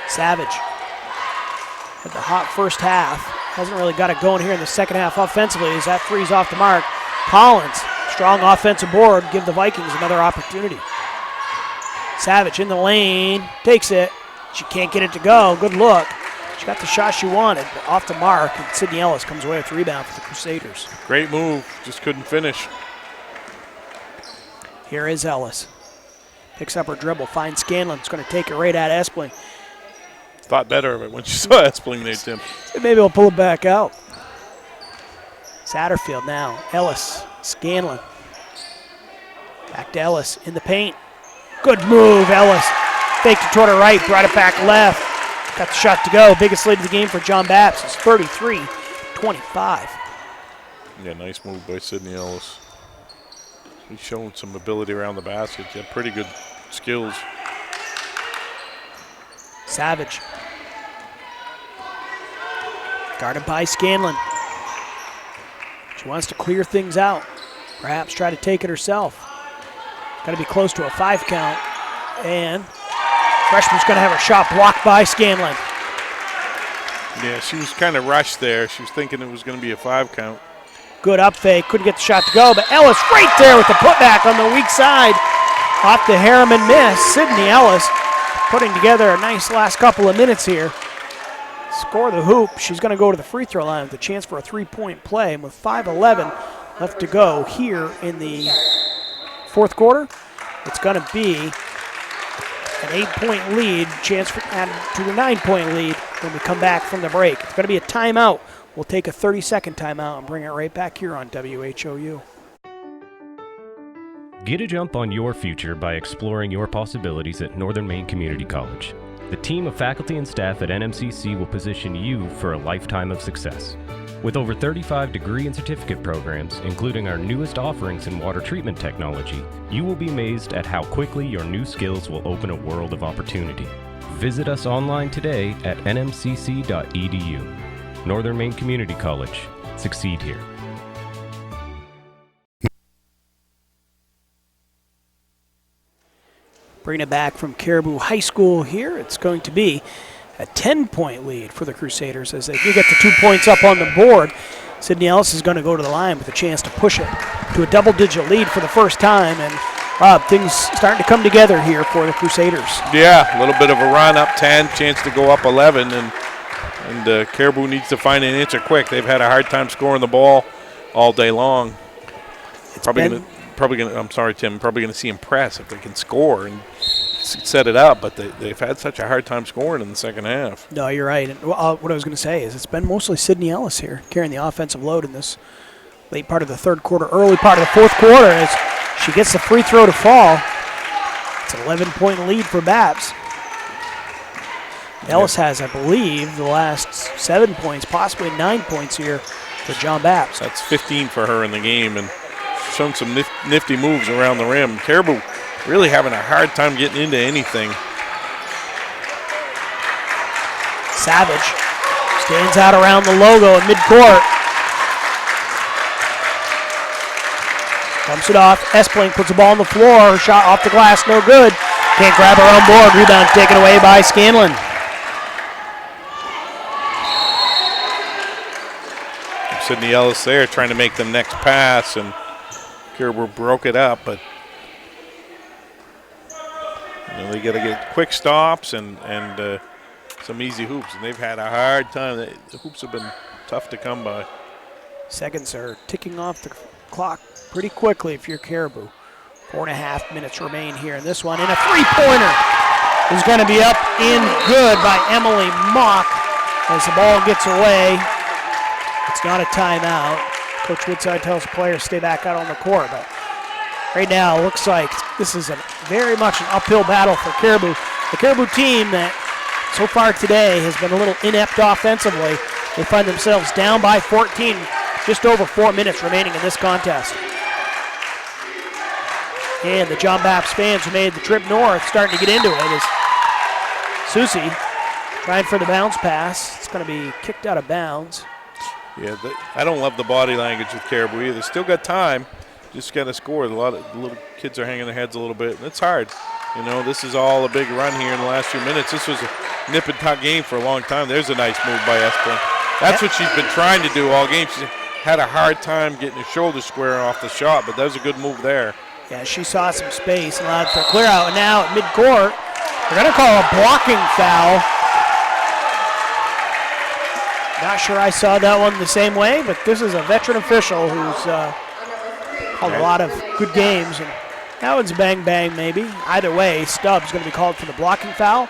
Speaker 3: Savage had the hot first half. Hasn't really got it going here in the second half offensively as that three's off the mark. Collins, strong offensive board, give the Vikings another opportunity. Savage in the lane, takes it. She can't get it to go. Good look. She got the shot she wanted, but off the mark, and Sydney Ellis comes away with the rebound for the Crusaders.
Speaker 2: Great move, just couldn't finish.
Speaker 3: Here is Ellis. Picks up her dribble, finds Scanlon. It's going to take it right at Espling.
Speaker 2: Thought better of it when she saw Espling there, Tim.
Speaker 3: Maybe we'll pull it back out. Satterfield now. Ellis, Scanlon. Back to Ellis in the paint. Good move, Ellis. Faked it toward her right, brought it back left. Got the shot to go. Biggest lead of the game for John Bapst. It's 33-25.
Speaker 2: Yeah, nice move by Sydney Ellis. He's showing some ability around the basket. He had pretty good skills.
Speaker 3: Savage. Guarded by Scanlon. She wants to clear things out. Perhaps try to take it herself. Got to be close to a 5 count. And freshman's going to have her shot blocked by Scanlon.
Speaker 2: Yeah, she was kind of rushed there. She was thinking it was going to be a 5 count.
Speaker 3: Good up fake. Couldn't get the shot to go, but Ellis right there with the putback on the weak side. Off the Harriman miss. Sydney Ellis putting together a nice last couple of minutes here. Score the hoop. She's going to go to the free throw line with a chance for a 3-point play. And with 5:11 left to go here in the fourth quarter, it's going to be an 8-point lead, chance for add to a 9-point lead when we come back from the break. It's going to be a timeout. We'll take a 30-second timeout and bring it right back here on WHOU.
Speaker 4: Get a jump on your future by exploring your possibilities at Northern Maine Community College. The team of faculty and staff at NMCC will position you for a lifetime of success. With over 35 degree and certificate programs, including our newest offerings in water treatment technology, you will be amazed at how quickly your new skills will open a world of opportunity. Visit us online today at nmcc.edu. Northern Maine Community College. Succeed here.
Speaker 3: Bringing it back from Caribou High School here. It's going to be a 10-point lead for the Crusaders as they do get the 2 points up on the board. Sydney Ellis is going to go to the line with a chance to push it to a double-digit lead for the first time. And Rob, things starting to come together here for the Crusaders.
Speaker 2: Yeah, a little bit of a run up 10, chance to go up 11, and Caribou needs to find an answer quick. They've had a hard time scoring the ball all day long. Probably gonna. I'm sorry, Tim. Probably gonna see them press if they can score and set it up. But they've had such a hard time scoring in the second half.
Speaker 3: No, you're right. And what I was going to say is it's been mostly Sydney Ellis here carrying the offensive load in this late part of the third quarter, early part of the fourth quarter. As she gets the free throw to fall, it's an 11-point lead for Bapst. Ellis has, I believe, the last 7 points, possibly 9 points here for John Bapst.
Speaker 2: That's 15 for her in the game, and shown some nifty moves around the rim. Caribou really having a hard time getting into anything.
Speaker 3: Savage stands out around the logo in midcourt. Dumps it off. Espling puts the ball on the floor. Shot off the glass, no good. Can't grab her on board. Rebound taken away by Scanlon.
Speaker 2: Sydney Ellis there trying to make the next pass, and Caribou broke it up, but they got to get quick stops and some easy hoops, and they've had a hard time. The hoops have been tough to come by.
Speaker 3: Seconds are ticking off the clock pretty quickly if you're Caribou. 4.5 minutes remain here in this one, and a three-pointer is going to be up and good by Emily Mock as the ball gets away. It's not a timeout. Coach Woodside tells the players stay back out on the court, but right now it looks like this is very much an uphill battle for Caribou. The Caribou team that so far today has been a little inept offensively. They find themselves down by 14, just over 4 minutes remaining in this contest. And the John Bapst fans who made the trip north starting to get into it as Susie trying for the bounce pass. It's going to be kicked out of bounds.
Speaker 2: Yeah, I don't love the body language with Caribou either. Still got time, just got to score. A lot of little kids are hanging their heads a little bit, and it's hard. You know, this is all a big run here in the last few minutes. This was a nip and tuck game for a long time. There's a nice move by Espling. That's what she's been trying to do all game. She's had a hard time getting her shoulder square off the shot, but that was a good move there.
Speaker 3: Yeah, she saw some space and allowed for a clear out. And now at midcourt, they're going to call a blocking foul. Not sure I saw that one the same way, but this is a veteran official who's called a lot of good games. And that one's bang bang maybe. Either way, Stubbs going to be called for the blocking foul,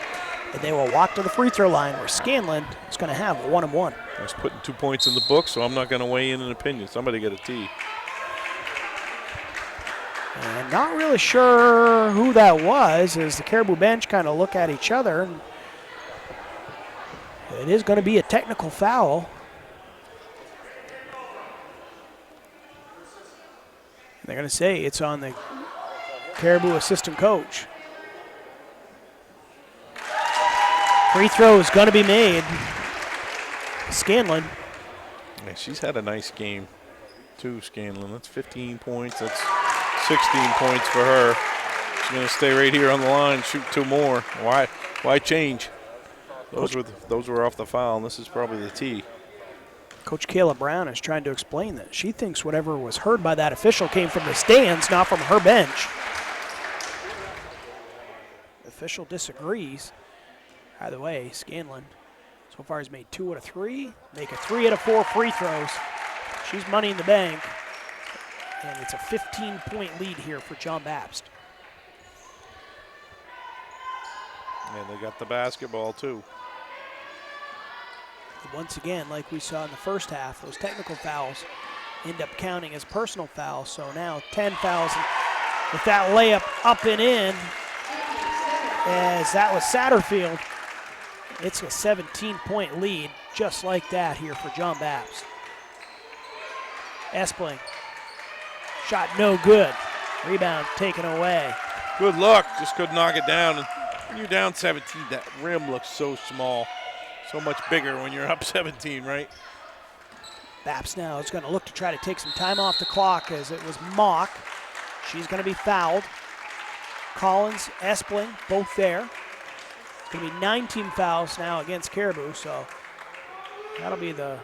Speaker 3: and they will walk to the free throw line where Scanlon is going to have a 1-and-1.
Speaker 2: I was putting 2 points in the book, so I'm not going to weigh in an opinion. Somebody get a tee.
Speaker 3: And not really sure who that was as the Caribou bench kind of look at each other. It is going to be a technical foul. They're going to say it's on the Caribou assistant coach. Free throw is going to be made. Scanlon.
Speaker 2: Yeah, she's had a nice game too, Scanlon. That's 15 points. That's 16 points for her. She's going to stay right here on the line, shoot 2 more. Why change? Those were off the foul, and this is probably the tee.
Speaker 3: Coach Kayla Brown is trying to explain that. She thinks whatever was heard by that official came from the stands, not from her bench. The official disagrees. Either way, Scanlon so far has made 2 out of 3, make it 3 out of 4 free throws. She's money in the bank, and it's a 15-point lead here for John Bapst.
Speaker 2: And they got the basketball too.
Speaker 3: Once again, like we saw in the first half, those technical fouls end up counting as personal fouls. So now 10 fouls with that layup up and in, as that was Satterfield. It's a 17-point lead, just like that here for John Bapst. Espling, shot no good. Rebound taken away.
Speaker 2: Good luck, just couldn't knock it down. And when you're down 17, that rim looks so small. So much bigger when you're up 17, right?
Speaker 3: Bapst now is going to look to try to take some time off the clock as it was Mock. She's going to be fouled. Collins, Espling, both there. Going to be 19 fouls now against Caribou, so that'll be the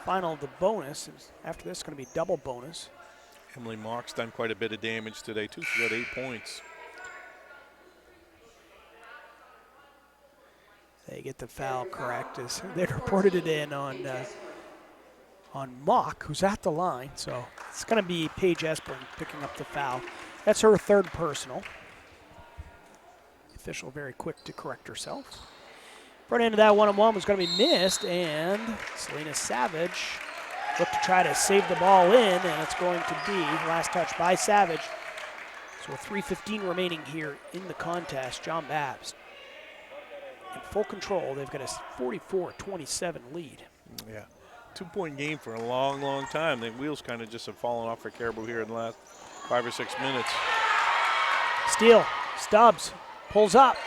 Speaker 3: final of the bonus. After this, it's going to be double bonus.
Speaker 2: Emily Mock's done quite a bit of damage today, too. She got 8 points.
Speaker 3: They get the foul correct as they reported it in on Mock, who's at the line. So it's going to be Paige Espling picking up the foul. That's her 3rd personal. The official very quick to correct herself. Front end of that 1-on-1 was going to be missed, and Selena Savage looked to try to save the ball in, and it's going to be last touch by Savage. So with 3:15 remaining here in the contest, John Bapst in full control. They've got a 44-27 lead.
Speaker 2: Yeah. 2-point game for a long, long time. The wheels kind of just have fallen off for Caribou here in the last 5 or 6 minutes.
Speaker 3: Steal. Stubbs pulls up.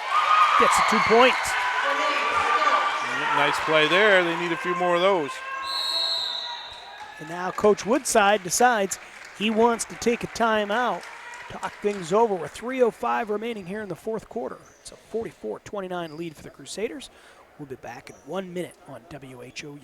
Speaker 3: Gets the 2 points.
Speaker 2: Nice play there. They need a few more of those.
Speaker 3: And now Coach Woodside decides he wants to take a timeout. Talk things over with 3:05 remaining here in the fourth quarter. It's a 44-29 lead for the Crusaders. We'll be back in 1 minute on WHOU.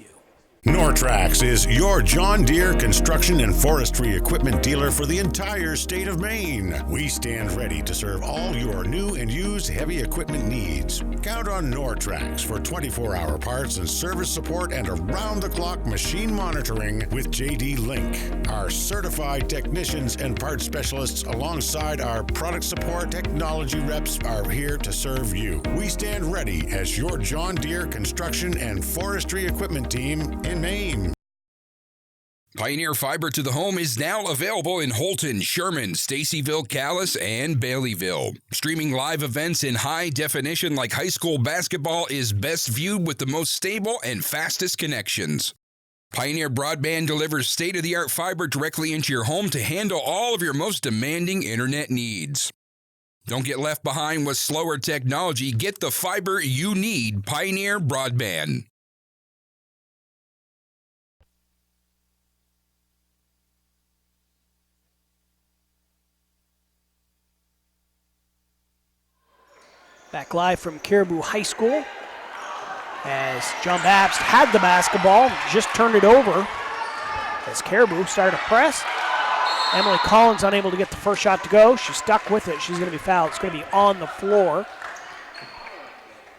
Speaker 5: Nortrax is your John Deere construction and forestry equipment dealer for the entire state of Maine. We stand ready to serve all your new and used heavy equipment needs. Count on Nortrax for 24-hour parts and service support and around-the-clock machine monitoring with JD Link. Our certified technicians and parts specialists alongside our product support technology reps are here to serve you. We stand ready as your John Deere construction and forestry equipment team in Maine.
Speaker 7: Pioneer Fiber to the Home is now available in Holton, Sherman, Stacyville, Calais, and Baileyville. Streaming live events in high definition like high school basketball is best viewed with the most stable and fastest connections. Pioneer Broadband delivers state-of-the-art fiber directly into your home to handle all of your most demanding internet needs. Don't get left behind with slower technology. Get the fiber you need. Pioneer Broadband.
Speaker 3: Back live from Caribou High School as John Bapst had the basketball, just turned it over as Caribou started to press. Emily Collins unable to get the first shot to go. She's stuck with it. She's going to be fouled. It's going to be on the floor.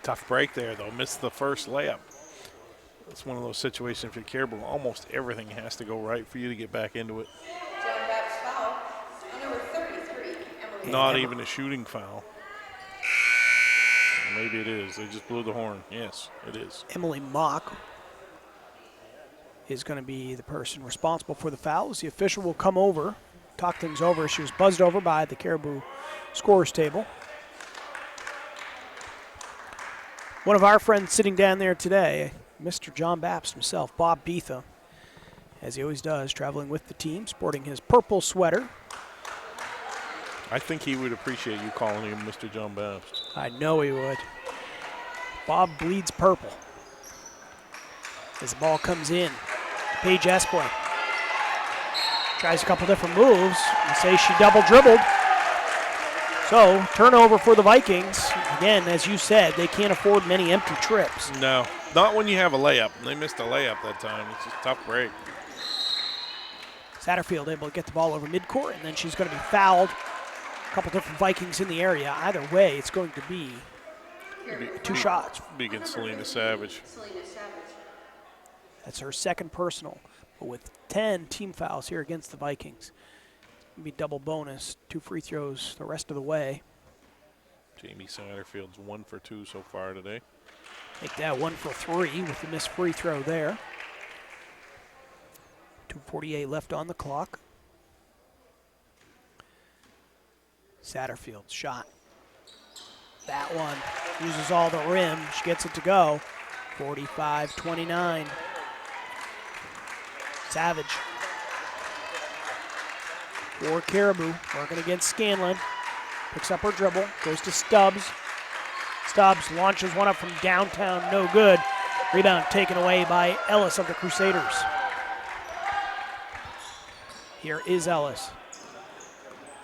Speaker 2: Tough break there, though. Missed the first layup. It's one of those situations for Caribou. Almost everything has to go right for you to get back into it.
Speaker 9: John Bapst foul on number 33, Emily.
Speaker 2: Not even a shooting foul. Maybe it is. They just blew the horn. Yes, it is.
Speaker 3: Emily Mock is going to be the person responsible for the fouls. The official will come over, talk things over. She was buzzed over by the Caribou scorers table. One of our friends sitting down there today, Mr. John Bapst himself, Bob Beetha, as he always does, traveling with the team, sporting his purple sweater.
Speaker 2: I think he would appreciate you calling him Mr. John Bapst.
Speaker 3: I know he would. Bob bleeds purple. As the ball comes in, Paige Espling tries a couple different moves and say she double dribbled. So turnover for the Vikings. Again, as you said, they can't afford many empty trips.
Speaker 2: No, not when you have a layup. They missed a layup that time. It's just a tough break.
Speaker 3: Satterfield able to get the ball over midcourt, and then she's going to be fouled. A couple different Vikings in the area. Either way, it's going to be 2 shots.
Speaker 2: Be against Selena Savage.
Speaker 3: That's her second personal. But with 10 team fouls here against the Vikings, it'll be double bonus. 2 free throws the rest of the way.
Speaker 2: Jamie Satterfield's 1 for 2 so far today.
Speaker 3: Make that 1 for 3 with the missed free throw there. 2:48 left on the clock. Satterfield's shot. That one uses all the rim. She gets it to go. 45-29. Savage. For Caribou, working against Scanlon. Picks up her dribble, goes to Stubbs. Stubbs launches one up from downtown, no good. Rebound taken away by Ellis of the Crusaders. Here is Ellis.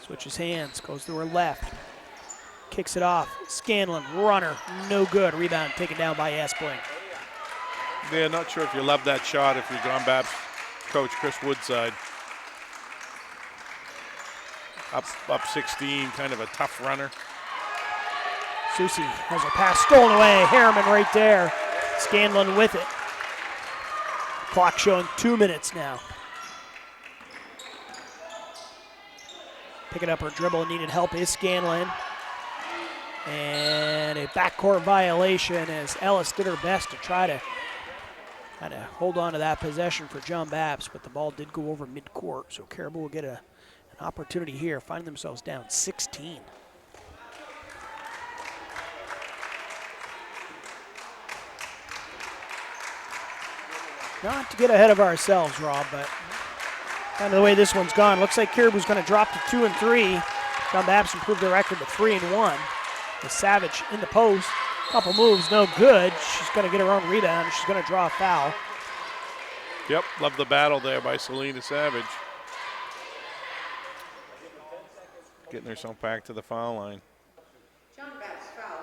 Speaker 3: Switches hands, goes to her left. Kicks it off. Scanlon, runner, no good. Rebound taken down by Espling.
Speaker 2: Yeah, not sure if you love that shot if you're John Bapst coach Chris Woodside. Up 16, kind of a tough runner.
Speaker 3: Susie has her pass stolen away. Harriman right there. Scanlon with it. Clock showing 2 minutes now. Picking up her dribble, needed help is Scanlon. And a backcourt violation as Ellis did her best to try to kind of hold on to that possession for John Bapst, but the ball did go over midcourt, so Caribou will get an opportunity here, finding themselves down 16. Not to get ahead of ourselves, Rob, but kind of the way this one's gone. Looks like Caribou's going to drop to 2-3. John Bapst improved their record to 3-1. With Savage in the post. Couple moves, no good. She's going to get her own rebound. She's going to draw a foul.
Speaker 2: Yep, love the battle there by Selena Savage. Getting herself back to the foul line.
Speaker 9: John Bapst foul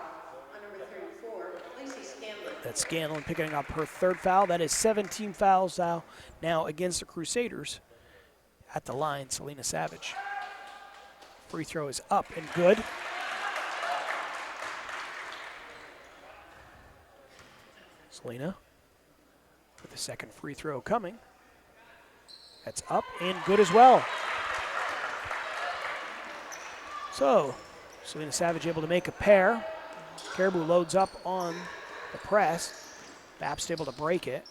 Speaker 9: on number 34, Lacey Scanlon.
Speaker 3: That's Scanlon picking up her third foul. That is 17 fouls now against the Crusaders. At the line, Selena Savage. Free throw is up and good. Selena with the second free throw coming. That's up and good as well. So, Selena Savage able to make a pair. Caribou loads up on the press. Bapst able to break it.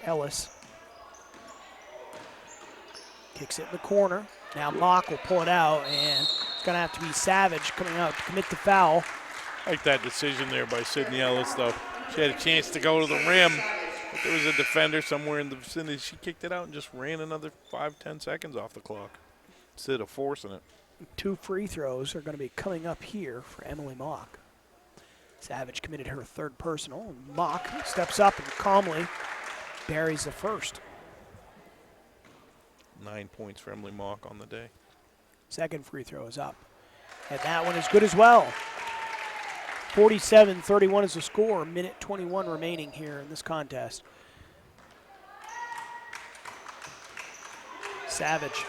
Speaker 3: Ellis kicks it in the corner. Now Mock will pull it out, and it's going to have to be Savage coming out to commit the foul.
Speaker 2: I like that decision there by Sydney Ellis, though. She had a chance to go to the rim, but there was a defender somewhere in the vicinity. She kicked it out and just ran another 5-10 seconds off the clock instead of forcing it.
Speaker 3: 2 free throws are going to be coming up here for Emily Mock. Savage committed her third personal, and Mock steps up and calmly buries the first.
Speaker 2: 9 points for Emily Mock on the day.
Speaker 3: Second free throw is up, and that one is good as well. 47-31 is the score, minute 21 remaining here in this contest. Savage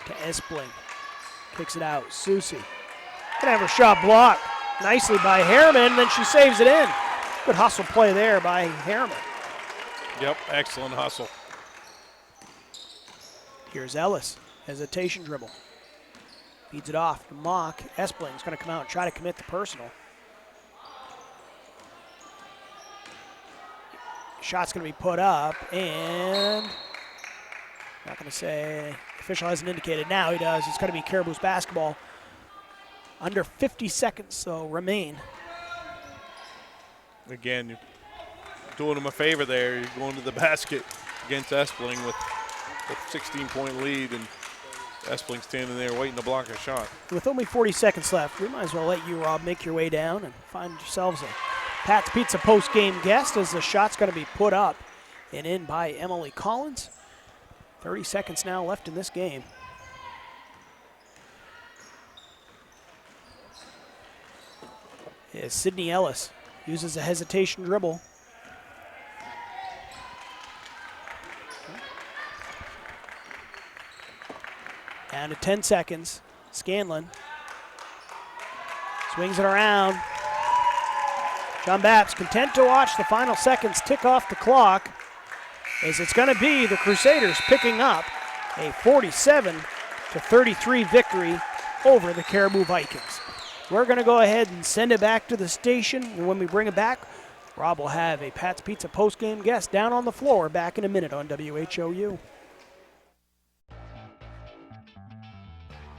Speaker 3: to Espling, kicks it out. Susie gonna have her shot blocked nicely by Harriman, then she saves it in. Good hustle play there by Harriman.
Speaker 2: Yep, excellent hustle.
Speaker 3: Here's Ellis, hesitation dribble. Feeds it off to Mock. Espling's going to come out and try to commit the personal. Shot's going to be put up, and not going to say, official hasn't indicated. Now he does. It's going to be Caribou's basketball. Under 50 seconds so remain.
Speaker 2: Again, you're doing him a favor there. You're going to the basket against Espling with a 16-point lead, and Espling standing there waiting to block a shot.
Speaker 3: With only 40 seconds left, we might as well let you, Rob, make your way down and find yourselves a Pat's Pizza post-game guest as the shot's going to be put up and in by Emily Collins. 30 seconds now left in this game. As Sydney Ellis uses a hesitation dribble. Down to 10 seconds. Scanlon swings it around. John Bapst content to watch the final seconds tick off the clock as it's going to be the Crusaders picking up a 47-33 victory over the Caribou Vikings. We're going to go ahead and send it back to the station, and when we bring it back, Rob will have a Pat's Pizza post-game guest down on the floor back in a minute on WHOU.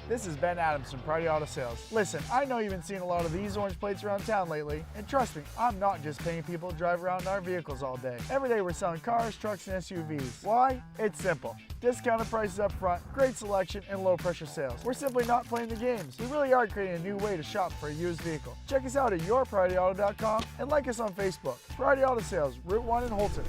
Speaker 8: This is Ben Adams from Priority Auto Sales. Listen, I know you've been seeing a lot of these orange plates around town lately, and trust me, I'm not just paying people to drive around in our vehicles all day. Every day we're selling cars, trucks, and SUVs. Why? It's simple. Discounted prices up front, great selection, and low pressure sales. We're simply not playing the games. We really are creating a new way to shop for a used vehicle. Check us out at yourpriorityauto.com and like us on Facebook. Priority Auto Sales, Route 1 in Holton.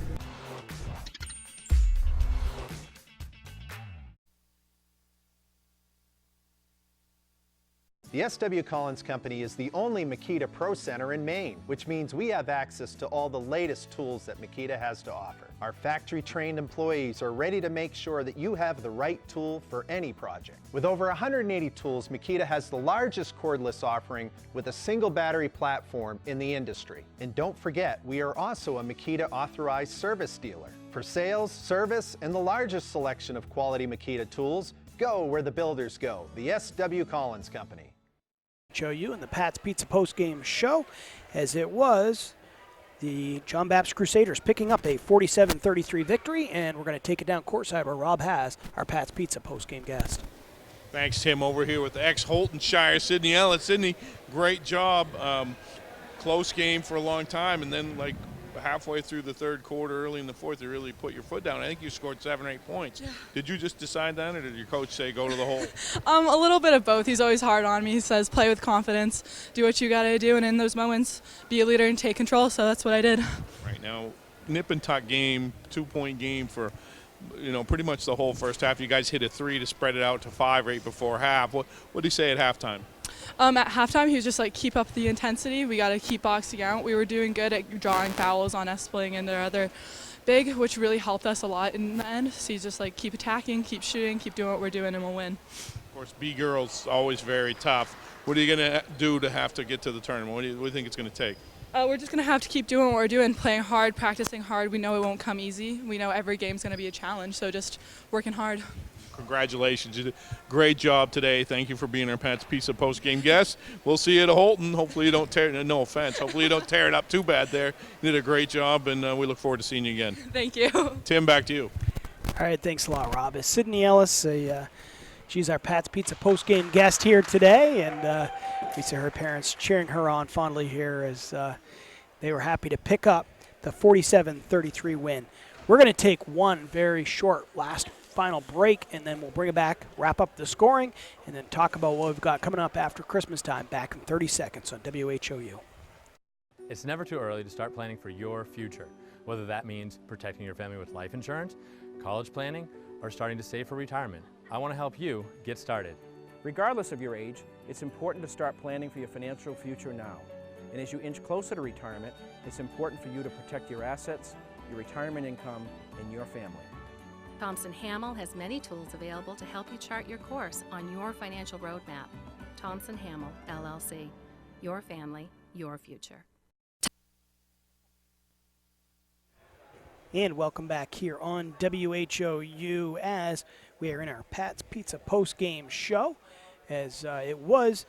Speaker 10: The S.W. Collins Company is the only Makita Pro Center in Maine, which means we have access to all the latest tools that Makita has to offer. Our factory-trained employees are ready to make sure that you have the right tool for any project. With over 180 tools, Makita has the largest cordless offering with a single battery platform in the industry. And don't forget, we are also a Makita authorized service dealer. For sales, service, and the largest selection of quality Makita tools, go where the builders go, the S.W. Collins Company.
Speaker 3: Show you in the Pat's Pizza post-game show, as it was the John Bapst Crusaders picking up a 47-33 victory, and we're going to take it down courtside where Rob has our Pat's Pizza post-game guest.
Speaker 2: Thanks, Tim, over here with the ex-Holtonshire, Sydney Ellis. Sydney, great job close game for a long time, and then like halfway through the third quarter, early in the fourth, you really put your foot down. I think you scored 7 or 8 points. Yeah. Did you just decide that, or did your coach say go to the hole?
Speaker 11: A little bit of both. He's always hard on me. He says play with confidence, do what you got to do, and in those moments be a leader and take control. So that's what I did. Right
Speaker 2: now, nip and tuck game, 2-point game for pretty much the whole first half. You guys hit a 3 to spread it out to 5 right before half. What did he say at halftime?
Speaker 11: At halftime, he was just like, keep up the intensity. We got to keep boxing out. We were doing good at drawing fouls on Espling and their other big, which really helped us a lot in the end. So he's just like, keep attacking, keep shooting, keep doing what we're doing, and we'll win.
Speaker 2: Of course, B girls always very tough. What are you going to do to have to get to the tournament? What do you think it's going to take?
Speaker 11: We're just going to have to keep doing what we're doing, playing hard, practicing hard. We know it won't come easy. We know every game's going to be a challenge, so just working hard.
Speaker 2: Congratulations. You did a great job today. Thank you for being our Pat's Pizza post-game guest. We'll see you at Holton. Hopefully you don't tear it, no offense, hopefully you don't tear it up too bad there. You did a great job, and we look forward to seeing you again.
Speaker 11: Thank you.
Speaker 2: Tim, back to you.
Speaker 3: All right, thanks a lot, Rob. Sydney Ellis, she's our Pat's Pizza post-game guest here today, and we see her parents cheering her on fondly here as they were happy to pick up the 47-33 win. We're going to take one very short last final break, and then we'll bring it back, wrap up the scoring, and then talk about what we've got coming up after Christmas time. Back in 30 seconds on WHOU.
Speaker 12: It's never too early to start planning for your future, whether that means protecting your family with life insurance, college planning, or starting to save for retirement. I want to help you get started.
Speaker 13: Regardless of your age, it's important to start planning for your financial future now. And as you inch closer to retirement, it's important for you to protect your assets, your retirement income, and your family.
Speaker 14: Thompson Hamill has many tools available to help you chart your course on your financial roadmap. Thompson Hamill, LLC. Your family, your future.
Speaker 3: And welcome back here on WHOU as we are in our Pat's Pizza post-game show, as it was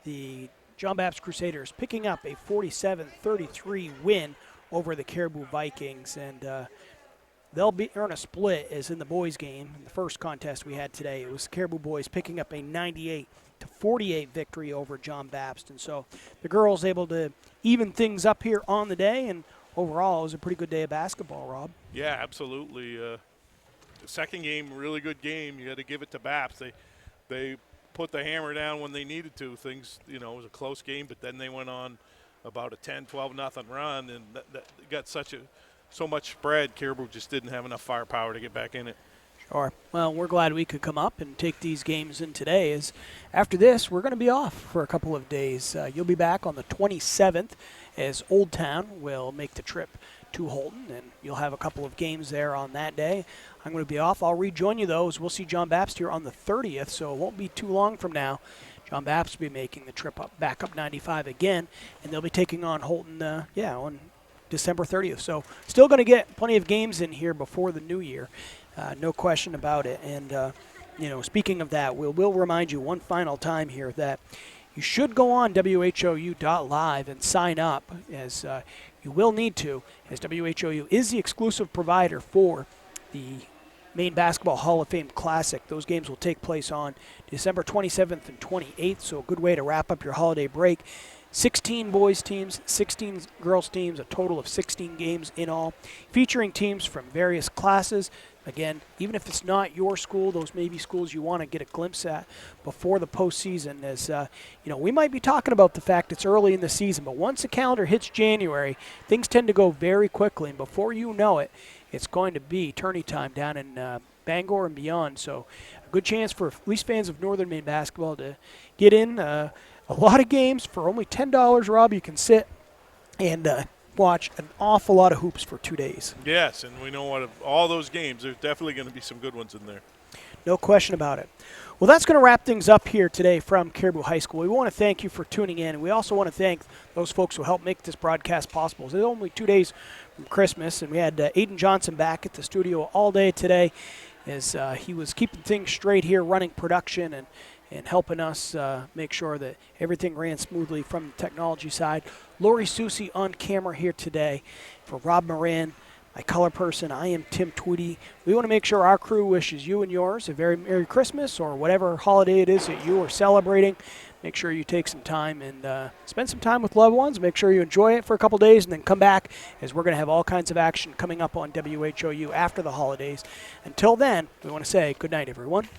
Speaker 3: the John Bapst Crusaders picking up a 47-33 win over the Caribou Vikings, and they'll earn a split as in the boys game. In the first contest we had today, it was the Caribou boys picking up a 98-48 victory over John Bapst. And so the girls able to even things up here on the day, and overall it was a pretty good day of basketball, Rob.
Speaker 2: Yeah, absolutely. The second game, really good game. You got to give it to Bapst. They put the hammer down when they needed to. Things, it was a close game, but then they went on about a 10-12-0 run, and that got so much spread. Caribou just didn't have enough firepower to get back in it.
Speaker 3: Sure. Well, we're glad we could come up and take these games in today. As after this, we're going to be off for a couple of days. You'll be back on the 27th as Old Town will make the trip to Holton, and you'll have a couple of games there on that day. I'm going to be off. I'll rejoin you, though, as we'll see John Bapst here on the 30th, so it won't be too long from now. John Bapst will be making the trip back up 95 again, and they'll be taking on Holton, on December 30th. So still going to get plenty of games in here before the new year, no question about it. And, speaking of that, we'll remind you one final time here that you should go on WHOU.live and sign up, as you will need to, as WHOU is the exclusive provider for the Maine Basketball Hall of Fame Classic. Those games will take place on December 27th and 28th, so a good way to wrap up your holiday break. 16 boys teams, 16 girls teams, a total of 16 games in all, featuring teams from various classes. Again, even if it's not your school, those may be schools you want to get a glimpse at before the postseason. As we might be talking about the fact it's early in the season, but once the calendar hits January, things tend to go very quickly, and before you know it, it's going to be tourney time down in Bangor and beyond. So a good chance for at least fans of Northern Maine basketball to get in. A lot of games for only $10, Rob. You can sit and watch an awful lot of hoops for 2 days.
Speaker 2: Yes, and we know what of all those games, there's definitely going to be some good ones in there.
Speaker 3: No question about it. Well, that's going to wrap things up here today from Caribou High School. We want to thank you for tuning in, and we also want to thank those folks who helped make this broadcast possible. It's only 2 days from Christmas, and we had Aiden Johnson back at the studio all day today as he was keeping things straight here, running production and helping us make sure that everything ran smoothly from the technology side. Lori Susi on camera here today for Rob Moran, my color person, I am Tim Tweedy. We want to make sure our crew wishes you and yours a very Merry Christmas or whatever holiday it is that you are celebrating. Make sure you take some time and spend some time with loved ones. Make sure you enjoy it for a couple days and then come back, as we're going to have all kinds of action coming up on WHOU after the holidays. Until then, we want to say good night, everyone.